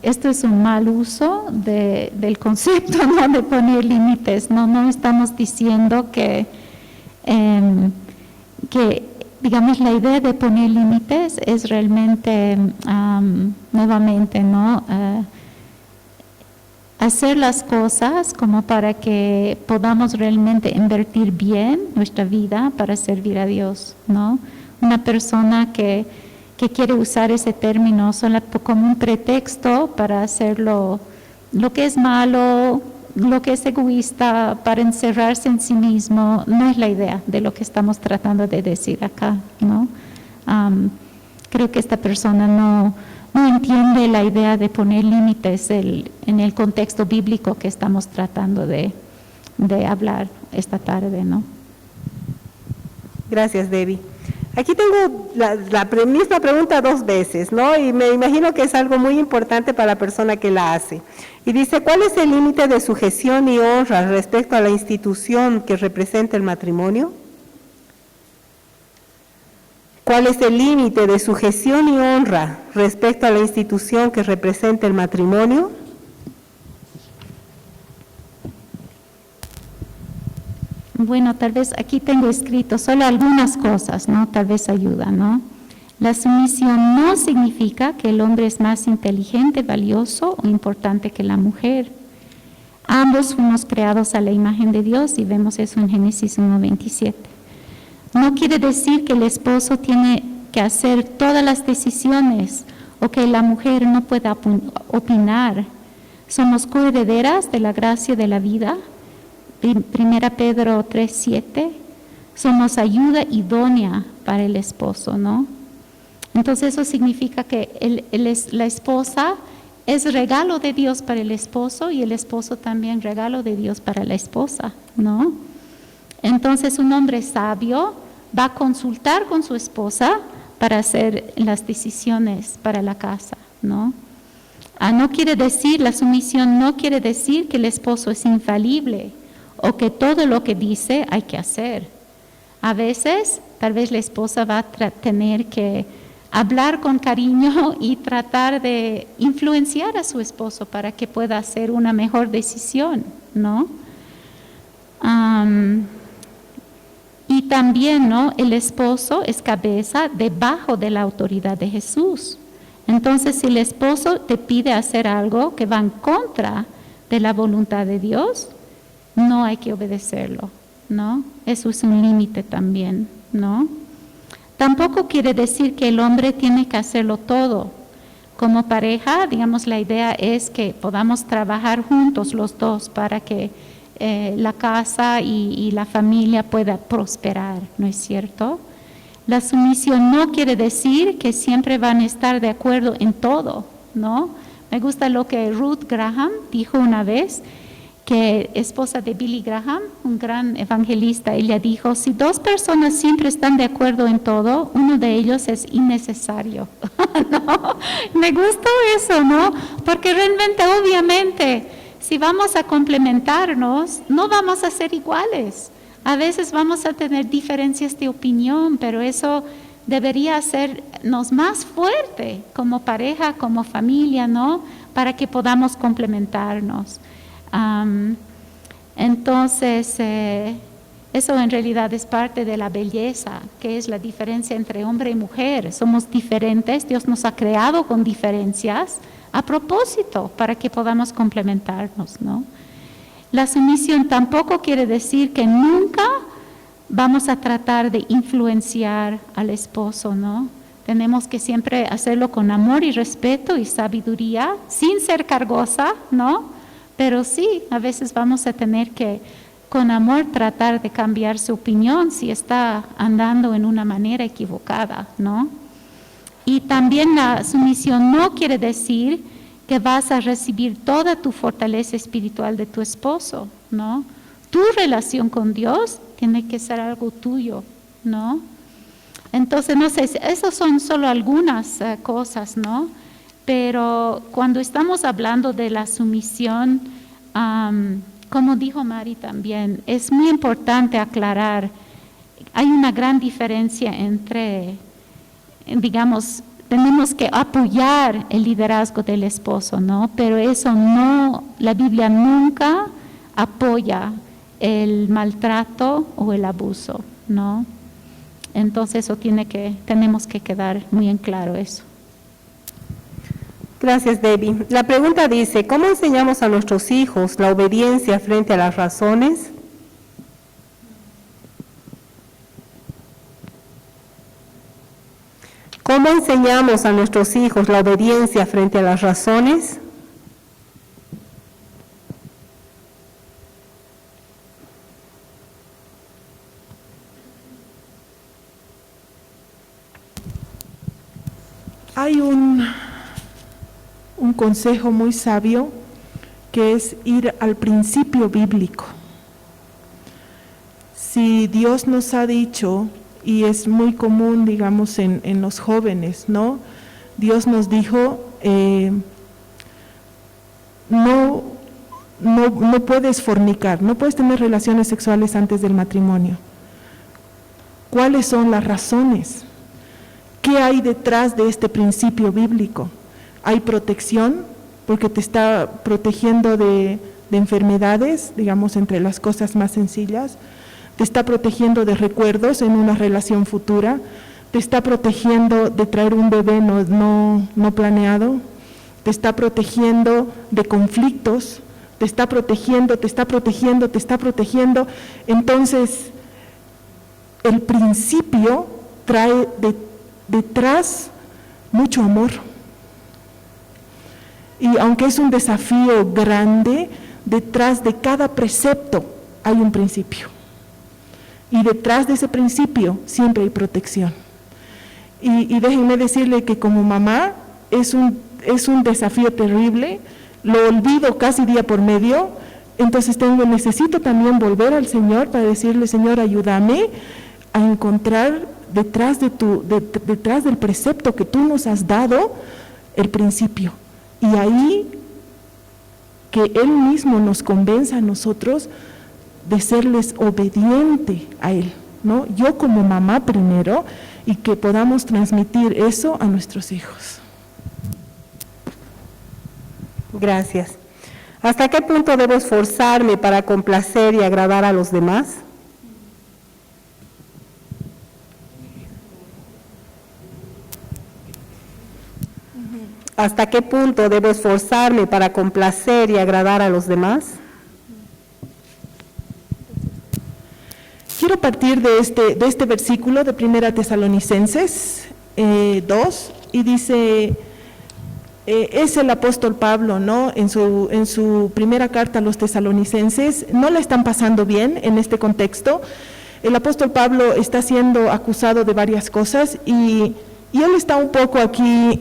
Esto es un mal uso del concepto, ¿no? De poner límites, ¿no? No estamos diciendo que digamos, la idea de poner límites es realmente, nuevamente, ¿no? Hacer las cosas como para que podamos realmente invertir bien nuestra vida para servir a Dios, ¿no? Una persona que quiere usar ese término solo como un pretexto para hacer lo que es malo, lo que es egoísta, para encerrarse en sí mismo, no es la idea de lo que estamos tratando de decir acá, ¿no? Creo que esta persona no entiende la idea de poner límites en el contexto bíblico que estamos tratando de hablar esta tarde, ¿no? Gracias, Debbie. Aquí tengo la misma pregunta 2 veces, ¿no? Y me imagino que es algo muy importante para la persona que la hace. Y dice, ¿cuál es el límite de sujeción y honra respecto a la institución que representa el matrimonio? ¿Cuál es el límite de sujeción y honra respecto a la institución que representa el matrimonio? Bueno, tal vez aquí tengo escrito solo algunas cosas, ¿no? Tal vez ayuda, ¿no? La sumisión no significa que el hombre es más inteligente, valioso o importante que la mujer. Ambos fuimos creados a la imagen de Dios y vemos eso en Génesis 1:27. No quiere decir que el esposo tiene que hacer todas las decisiones o que la mujer no pueda opinar. Somos coherederas de la gracia de la vida. 1 Pedro 3:7, somos ayuda idónea para el esposo, ¿no? Entonces eso significa que la esposa es regalo de Dios para el esposo y el esposo también regalo de Dios para la esposa, ¿no? Entonces un hombre sabio va a consultar con su esposa para hacer las decisiones para la casa, ¿no? No quiere decir, la sumisión no quiere decir que el esposo es infalible o que todo lo que dice hay que hacer. A veces, tal vez la esposa va a tener que hablar con cariño y tratar de influenciar a su esposo para que pueda hacer una mejor decisión, ¿no? Y también, ¿no? El esposo es cabeza debajo de la autoridad de Jesús. Entonces, si el esposo te pide hacer algo que va en contra de la voluntad de Dios, no hay que obedecerlo, ¿no? Eso es un límite también, ¿no? Tampoco quiere decir que el hombre tiene que hacerlo todo. Como pareja, digamos, la idea es que podamos trabajar juntos los dos para que la casa y la familia pueda prosperar, ¿no es cierto? La sumisión no quiere decir que siempre van a estar de acuerdo en todo, ¿no? Me gusta lo que Ruth Graham dijo una vez, que esposa de Billy Graham, un gran evangelista, ella dijo, si 2 personas siempre están de acuerdo en todo, uno de ellos es innecesario. ¿No? Me gustó eso, ¿no? Porque realmente, obviamente, si vamos a complementarnos, no vamos a ser iguales. A veces vamos a tener diferencias de opinión, pero eso debería hacernos más fuerte como pareja, como familia, ¿no? Para que podamos complementarnos. Entonces, eso en realidad es parte de la belleza, que es la diferencia entre hombre y mujer. Somos diferentes, Dios nos ha creado con diferencias a propósito para que podamos complementarnos, ¿no? La sumisión tampoco quiere decir que nunca vamos a tratar de influenciar al esposo, ¿no? Tenemos que siempre hacerlo con amor y respeto y sabiduría, sin ser cargosa, ¿no? Pero sí, a veces vamos a tener que, con amor, tratar de cambiar su opinión si está andando en una manera equivocada, ¿no? Y también la sumisión no quiere decir que vas a recibir toda tu fortaleza espiritual de tu esposo, ¿no? Tu relación con Dios tiene que ser algo tuyo, ¿no? Entonces, no sé, esas son solo algunas cosas, ¿no? Pero cuando estamos hablando de la sumisión, como dijo Mari también, es muy importante aclarar, hay una gran diferencia entre, digamos, tenemos que apoyar el liderazgo del esposo, ¿no? Pero eso no, la Biblia nunca apoya el maltrato o el abuso, ¿no? Entonces tenemos que quedar muy en claro eso. Gracias, Debbie. La pregunta dice, ¿cómo enseñamos a nuestros hijos la obediencia frente a las razones? ¿Cómo enseñamos a nuestros hijos la obediencia frente a las razones? Hay un consejo muy sabio que es ir al principio bíblico. Si Dios nos ha dicho, y es muy común, digamos, en los jóvenes, ¿no? Dios nos dijo, no puedes fornicar, no puedes tener relaciones sexuales antes del matrimonio. ¿Cuáles son las razones? ¿Qué hay detrás de este principio bíblico? Hay protección, porque te está protegiendo de enfermedades, digamos, entre las cosas más sencillas. Te está protegiendo de recuerdos en una relación futura. Te está protegiendo de traer un bebé no planeado. Te está protegiendo de conflictos. Te está protegiendo. Entonces, el principio trae detrás mucho amor. Y aunque es un desafío grande, detrás de cada precepto hay un principio. Y detrás de ese principio siempre hay protección. Y déjenme decirle que como mamá es un desafío terrible, lo olvido casi día por medio, entonces necesito también volver al Señor para decirle, Señor, ayúdame a encontrar detrás del precepto que tú nos has dado, el principio. Y ahí que Él mismo nos convenza a nosotros de serles obediente a Él, ¿no? Yo como mamá primero, y que podamos transmitir eso a nuestros hijos. Gracias. ¿Hasta qué punto debo esforzarme para complacer y agradar a los demás? ¿Hasta qué punto debo esforzarme para complacer y agradar a los demás? Quiero partir de este versículo de 1 Tesalonicenses 2, y dice, es el apóstol Pablo, ¿no? En su primera carta a los tesalonicenses, no la están pasando bien en este contexto. El apóstol Pablo está siendo acusado de varias cosas y él está un poco aquí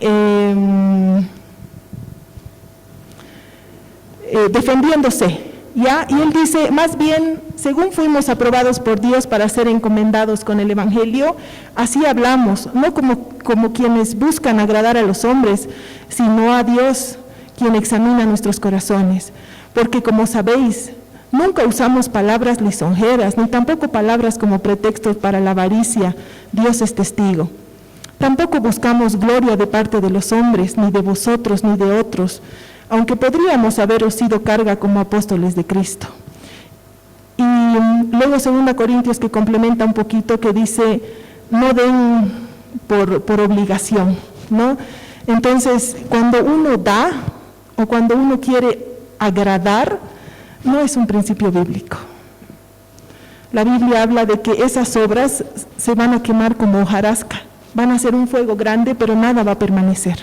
defendiéndose, ¿ya? Y él dice, más bien, según fuimos aprobados por Dios para ser encomendados con el Evangelio, así hablamos, no como quienes buscan agradar a los hombres, sino a Dios, quien examina nuestros corazones. Porque como sabéis, nunca usamos palabras lisonjeras, ni tampoco palabras como pretextos para la avaricia. Dios es testigo. Tampoco buscamos gloria de parte de los hombres, ni de vosotros, ni de otros, aunque podríamos haberos sido carga como apóstoles de Cristo. Y luego 2 Corintios, que complementa un poquito, que dice, no den por obligación, ¿no? Entonces, cuando uno da, o cuando uno quiere agradar, no es un principio bíblico. La Biblia habla de que esas obras se van a quemar como hojarasca. Van a ser un fuego grande, pero nada va a permanecer.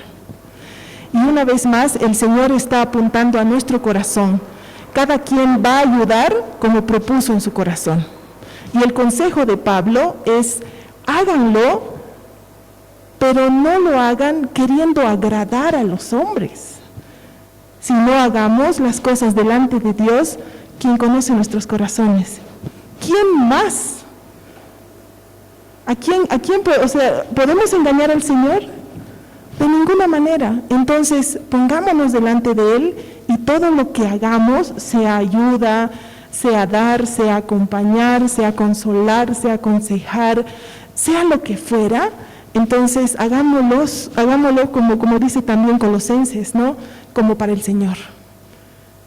Y una vez más, el Señor está apuntando a nuestro corazón. Cada quien va a ayudar como propuso en su corazón. Y el consejo de Pablo es, háganlo, pero no lo hagan queriendo agradar a los hombres. Si no hagamos las cosas delante de Dios, quien conoce nuestros corazones. ¿Quién más? ¿A quién podemos engañar al Señor? De ninguna manera. Entonces, pongámonos delante de Él y todo lo que hagamos, sea ayuda, sea dar, sea acompañar, sea consolar, sea aconsejar, sea lo que fuera, Entonces, hagámoslo como dice también Colosenses, ¿no? Como para el Señor.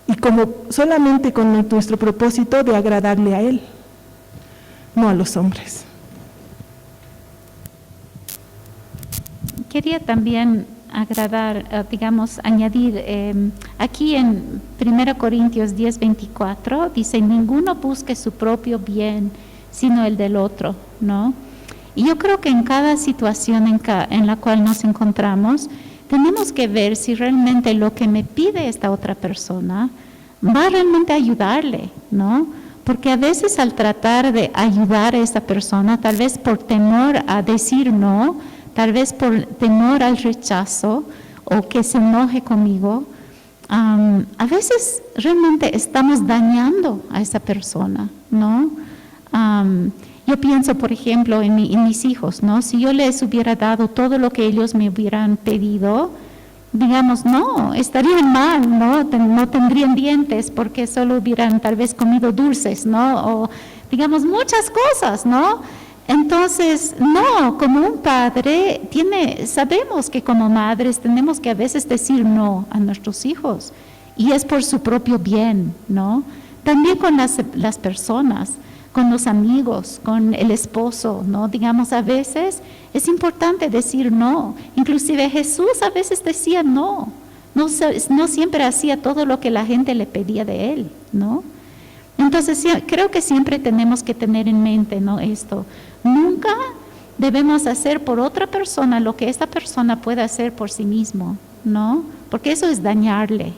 Y como solamente con nuestro propósito de agradarle a Él, no a los hombres. Quería también añadir, aquí en 1 Corintios 10:24 dice, ninguno busque su propio bien, sino el del otro, ¿no? Y yo creo que en cada situación en la cual nos encontramos, tenemos que ver si realmente lo que me pide esta otra persona va realmente a ayudarle, ¿no? Porque a veces al tratar de ayudar a esa persona, tal vez por temor a decir no, tal vez por temor al rechazo o que se enoje conmigo, a veces realmente estamos dañando a esa persona, ¿no? Yo pienso, por ejemplo, en mis hijos, ¿no? Si yo les hubiera dado todo lo que ellos me hubieran pedido, digamos, no, estarían mal, ¿no? No tendrían dientes porque solo hubieran tal vez comido dulces, ¿no? O, digamos, muchas cosas, ¿no? Entonces, no, como un padre sabemos que como madres tenemos que a veces decir no a nuestros hijos y es por su propio bien, ¿no? También con las personas, con los amigos, con el esposo, ¿no? Digamos, a veces es importante decir no. Inclusive Jesús a veces decía no siempre hacía todo lo que la gente le pedía de él, ¿no? Entonces, sí, creo que siempre tenemos que tener en mente, ¿no? Esto, nunca debemos hacer por otra persona lo que esta persona puede hacer por sí mismo, ¿no? Porque eso es dañarle.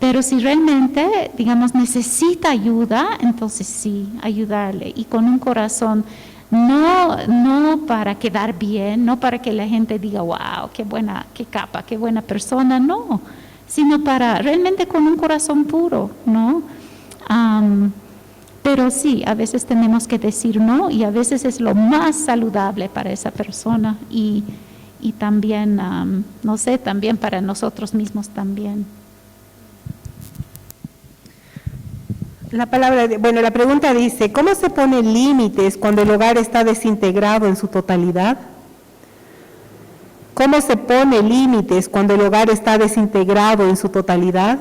Pero si realmente, digamos, necesita ayuda, entonces sí, ayudarle. Y con un corazón, no para quedar bien, no para que la gente diga, wow, qué buena, qué capa, qué buena persona, no. Sino para realmente con un corazón puro, ¿no? Pero sí, a veces tenemos que decir no y a veces es lo más saludable para esa persona y también, no sé, también para nosotros mismos también. La pregunta dice, ¿cómo se ponen límites cuando el hogar está desintegrado en su totalidad? ¿Cómo se pone límites cuando el hogar está desintegrado en su totalidad?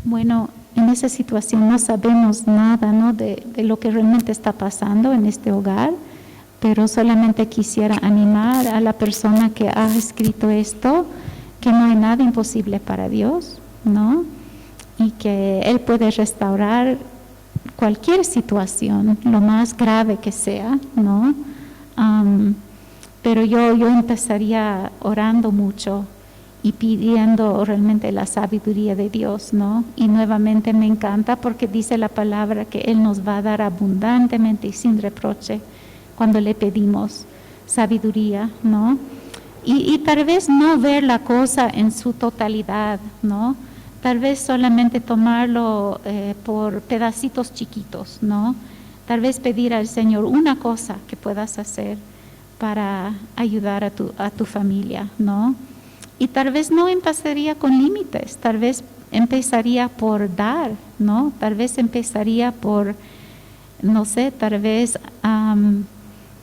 Bueno, en esa situación no sabemos nada, ¿no? de lo que realmente está pasando en este hogar, pero solamente quisiera animar a la persona que ha escrito esto, que no hay nada imposible para Dios, ¿no? Y que Él puede restaurar cualquier situación, lo más grave que sea, ¿no? Pero yo empezaría orando mucho y pidiendo realmente la sabiduría de Dios, ¿no? Y nuevamente me encanta porque dice la palabra que Él nos va a dar abundantemente y sin reproche cuando le pedimos sabiduría, ¿no? Y tal vez no ver la cosa en su totalidad, ¿no? Tal vez solamente tomarlo por pedacitos chiquitos, ¿no? Tal vez pedir al Señor una cosa que puedas hacer para ayudar a tu familia, ¿no? Y tal vez no empezaría con límites, tal vez empezaría por dar, ¿no? Tal vez empezaría por, no sé, tal vez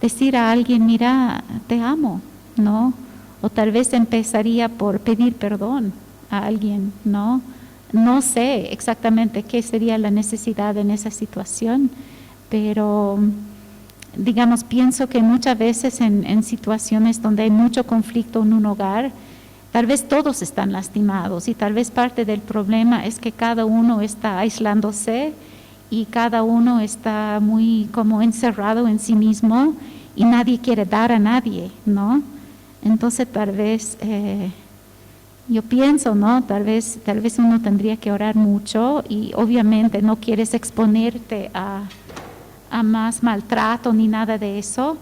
decir a alguien, mira, te amo, ¿no? O tal vez empezaría por pedir perdón a alguien, ¿no? No sé exactamente qué sería la necesidad en esa situación, pero digamos, pienso que muchas veces en situaciones donde hay mucho conflicto en un hogar, tal vez todos están lastimados y tal vez parte del problema es que cada uno está aislándose y cada uno está muy como encerrado en sí mismo y nadie quiere dar a nadie, ¿no? Entonces tal vez, yo pienso, ¿no? Tal vez uno tendría que orar mucho y obviamente no quieres exponerte a más maltrato ni nada de eso,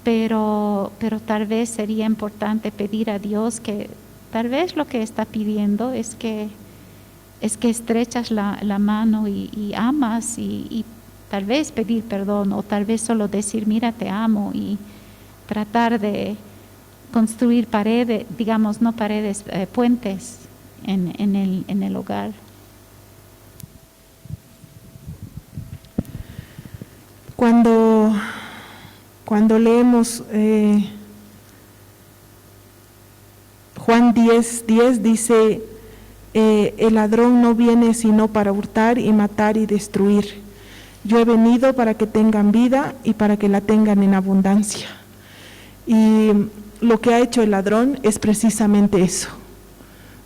pero tal vez sería importante pedir a Dios que tal vez lo que está pidiendo es que estrechas la mano y amas y tal vez pedir perdón o tal vez solo decir, mira, te amo y tratar de construir paredes, digamos, no paredes, puentes en el hogar. cuando leemos Juan 10:10 dice, el ladrón no viene sino para hurtar y matar y destruir. Yo he venido para que tengan vida y para que la tengan en abundancia. Y lo que ha hecho el ladrón es precisamente eso,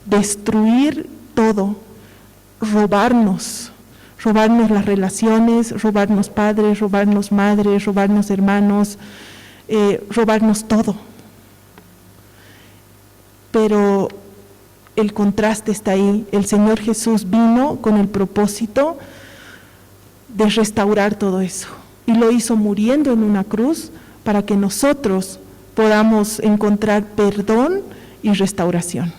destruir todo, robarnos las relaciones, robarnos padres, robarnos madres, robarnos hermanos, robarnos todo. Pero el contraste está ahí. El Señor Jesús vino con el propósito de restaurar todo eso y lo hizo muriendo en una cruz para que nosotros podamos encontrar perdón y restauración.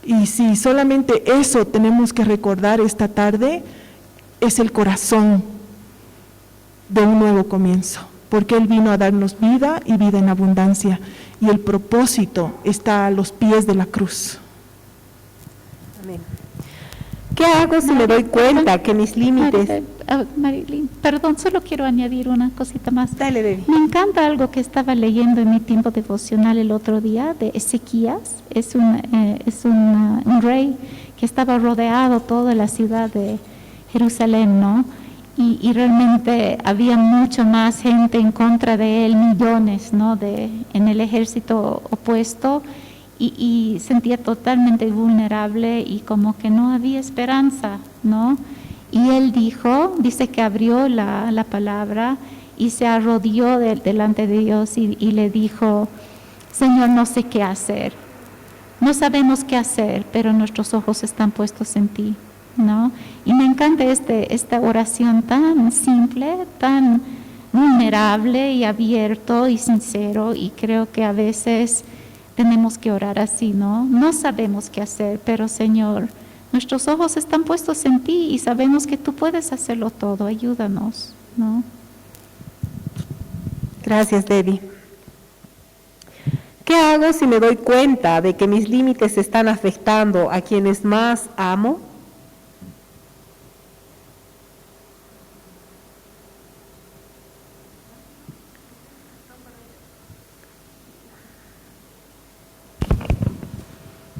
Y si solamente eso tenemos que recordar esta tarde, es el corazón de un nuevo comienzo, porque Él vino a darnos vida y vida en abundancia, y el propósito está a los pies de la cruz. Amén. ¿Qué hago si me doy cuenta que mis límites... Marilyn, perdón, solo quiero añadir una cosita más. Dale, Debbie. Me encanta algo que estaba leyendo en mi tiempo devocional el otro día de Ezequías. Es un rey que estaba rodeado toda la ciudad de Jerusalén, ¿no? Y realmente había mucho más gente en contra de él, millones, ¿no? En el ejército opuesto, y sentía totalmente vulnerable y como que no había esperanza, ¿no? Y él dice que abrió la palabra y se arrodilló delante de Dios y le dijo, Señor, no sé qué hacer, no sabemos qué hacer, pero nuestros ojos están puestos en ti, ¿no? Y me encanta esta oración tan simple, tan vulnerable y abierto y sincero, y creo que a veces tenemos que orar así, ¿no? No sabemos qué hacer, pero Señor, nuestros ojos están puestos en ti y sabemos que tú puedes hacerlo todo, ayúdanos, ¿no? Gracias, Debbie. ¿Qué hago si me doy cuenta de que mis límites están afectando a quienes más amo?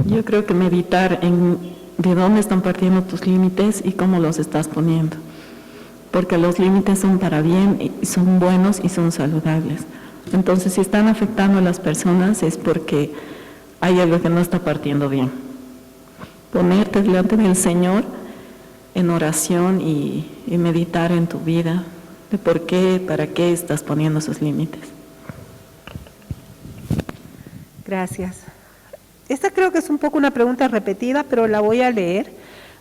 Yo creo que meditar en de dónde están partiendo tus límites y cómo los estás poniendo. Porque los límites son para bien, y son buenos y son saludables. Entonces, si están afectando a las personas es porque hay algo que no está partiendo bien. Ponerte delante del Señor en oración y meditar en tu vida de por qué, para qué estás poniendo esos límites. Gracias. Esta creo que es un poco una pregunta repetida, pero la voy a leer.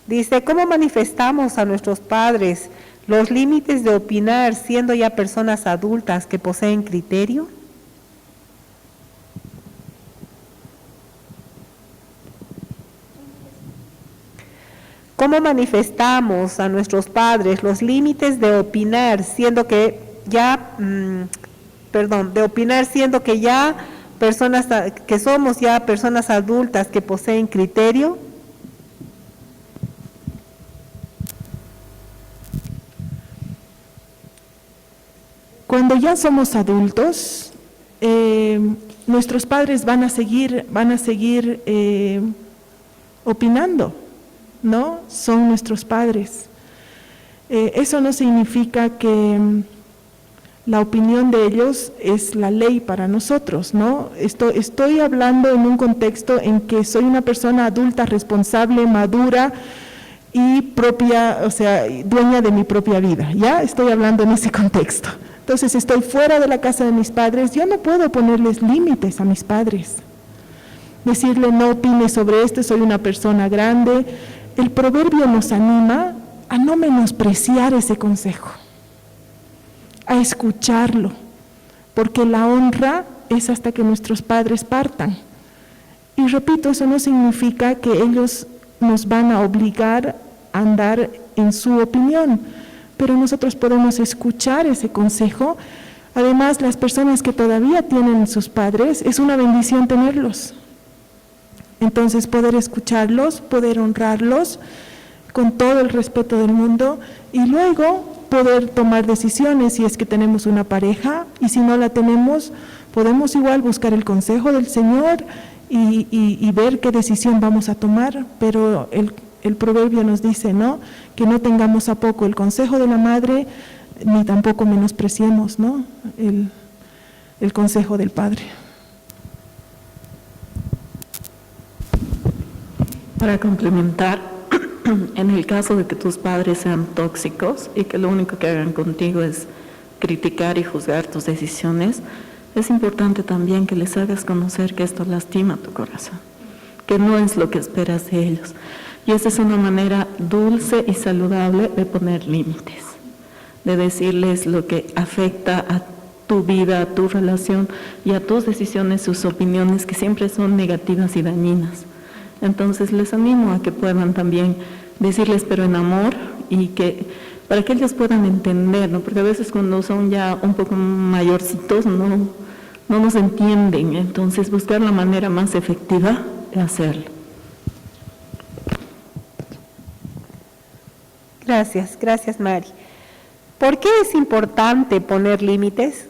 Dice, ¿cómo manifestamos a nuestros padres los límites de opinar siendo ya personas adultas que poseen criterio? ¿Cómo manifestamos a nuestros padres los límites de opinar siendo que ya, personas que somos ya personas adultas que poseen criterio? Cuando ya somos adultos, nuestros padres van a seguir opinando, ¿no? Son nuestros padres. Eso no significa que la opinión de ellos es la ley para nosotros, ¿no? Estoy hablando en un contexto en que soy una persona adulta, responsable, madura y propia, o sea, dueña de mi propia vida, ¿ya? Estoy hablando en ese contexto. Entonces estoy fuera de la casa de mis padres, yo no puedo ponerles límites a mis padres. Decirle, no opines sobre esto, soy una persona grande. El proverbio nos anima a no menospreciar ese consejo, a escucharlo, porque la honra es hasta que nuestros padres partan. Y repito, eso no significa que ellos nos van a obligar a andar en su opinión, pero nosotros podemos escuchar ese consejo. Además, las personas que todavía tienen sus padres, es una bendición tenerlos. Entonces, poder escucharlos, poder honrarlos con todo el respeto del mundo y luego poder tomar decisiones si es que tenemos una pareja, y si no la tenemos, podemos igual buscar el consejo del Señor y ver qué decisión vamos a tomar, pero el proverbio nos dice, ¿no?, que no tengamos a poco el consejo de la madre, ni tampoco menospreciemos, ¿no?, el consejo del padre. Para complementar, en el caso de que tus padres sean tóxicos y que lo único que hagan contigo es criticar y juzgar tus decisiones, es importante también que les hagas conocer que esto lastima tu corazón, que no es lo que esperas de ellos. Y esa es una manera dulce y saludable de poner límites, de decirles lo que afecta a tu vida, a tu relación y a tus decisiones, sus opiniones, que siempre son negativas y dañinas. Entonces les animo a que puedan también decirles, pero en amor, y que para que ellos puedan entender, ¿no? Porque a veces cuando son ya un poco mayorcitos no nos entienden, entonces buscar la manera más efectiva de hacerlo. Gracias Mari. ¿Por qué es importante poner límites?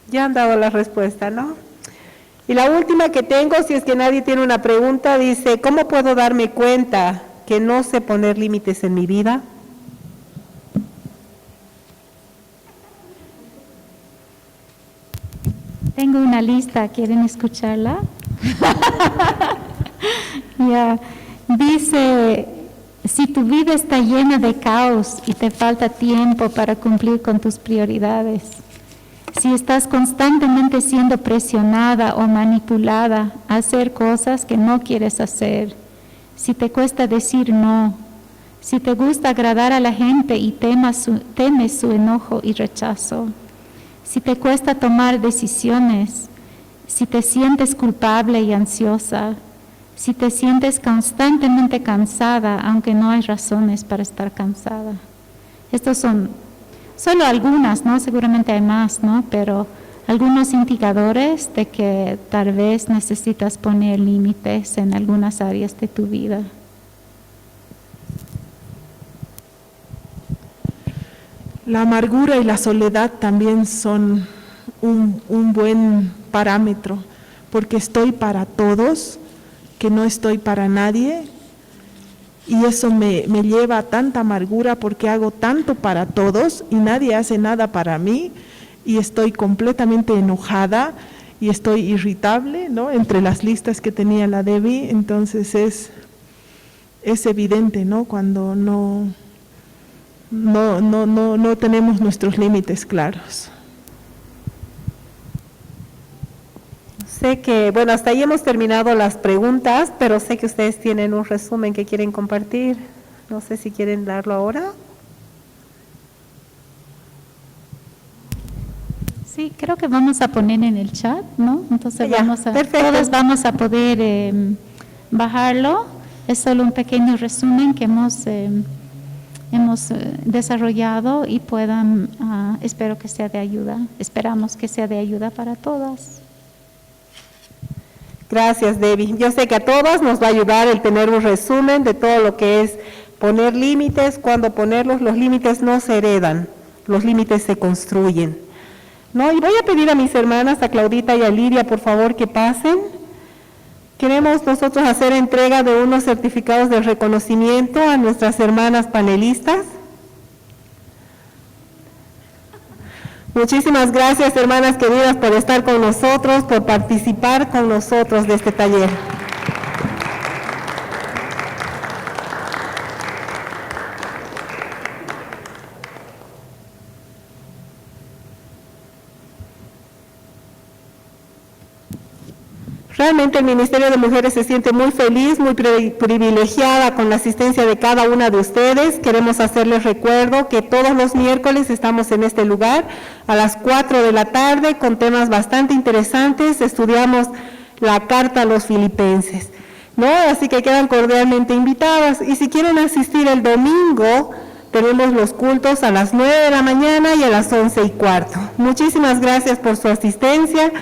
Ya han dado la respuesta, ¿no? Y la última que tengo, si es que nadie tiene una pregunta, dice, ¿cómo puedo darme cuenta que no sé poner límites en mi vida? Tengo una lista, ¿quieren escucharla? Ya. Dice, si tu vida está llena de caos y te falta tiempo para cumplir con tus prioridades, si estás constantemente siendo presionada o manipulada a hacer cosas que no quieres hacer, si te cuesta decir no, si te gusta agradar a la gente y temes su enojo y rechazo, si te cuesta tomar decisiones, si te sientes culpable y ansiosa, si te sientes constantemente cansada, aunque no hay razones para estar cansada. Estos son solo algunas, ¿no? Seguramente hay más, ¿no? Pero algunos indicadores de que tal vez necesitas poner límites en algunas áreas de tu vida. La amargura y la soledad también son un buen parámetro, porque estoy para todos, que no estoy para nadie, y eso me lleva a tanta amargura porque hago tanto para todos y nadie hace nada para mí, y estoy completamente enojada y estoy irritable, ¿no?, entre las listas que tenía la Debbie. Entonces es evidente, ¿no?, cuando no tenemos nuestros límites claros. Sé que, bueno, hasta ahí hemos terminado las preguntas, pero sé que ustedes tienen un resumen que quieren compartir. No sé si quieren darlo ahora. Sí, creo que vamos a poner en el chat, ¿no? Entonces Ya, perfecto. todos vamos a poder bajarlo. Es solo un pequeño resumen que hemos desarrollado y puedan, espero que sea de ayuda, esperamos que sea de ayuda para todas. Gracias, Debbie. Yo sé que a todas nos va a ayudar el tener un resumen de todo lo que es poner límites, cuándo ponerlos. Los límites no se heredan, los límites se construyen, ¿no? Y voy a pedir a mis hermanas, a Claudita y a Lidia, por favor, que pasen. Queremos nosotros hacer entrega de unos certificados de reconocimiento a nuestras hermanas panelistas. Muchísimas gracias, hermanas queridas, por estar con nosotros, por participar con nosotros de este taller. Realmente el Ministerio de Mujeres se siente muy feliz, muy privilegiada con la asistencia de cada una de ustedes. Queremos hacerles recuerdo que todos los miércoles estamos en este lugar a las 4 de la tarde con temas bastante interesantes. Estudiamos la carta a los filipenses, ¿no? Así que quedan cordialmente invitadas. Y si quieren asistir el domingo, tenemos los cultos a las 9 de la mañana y a las 11:15. Muchísimas gracias por su asistencia.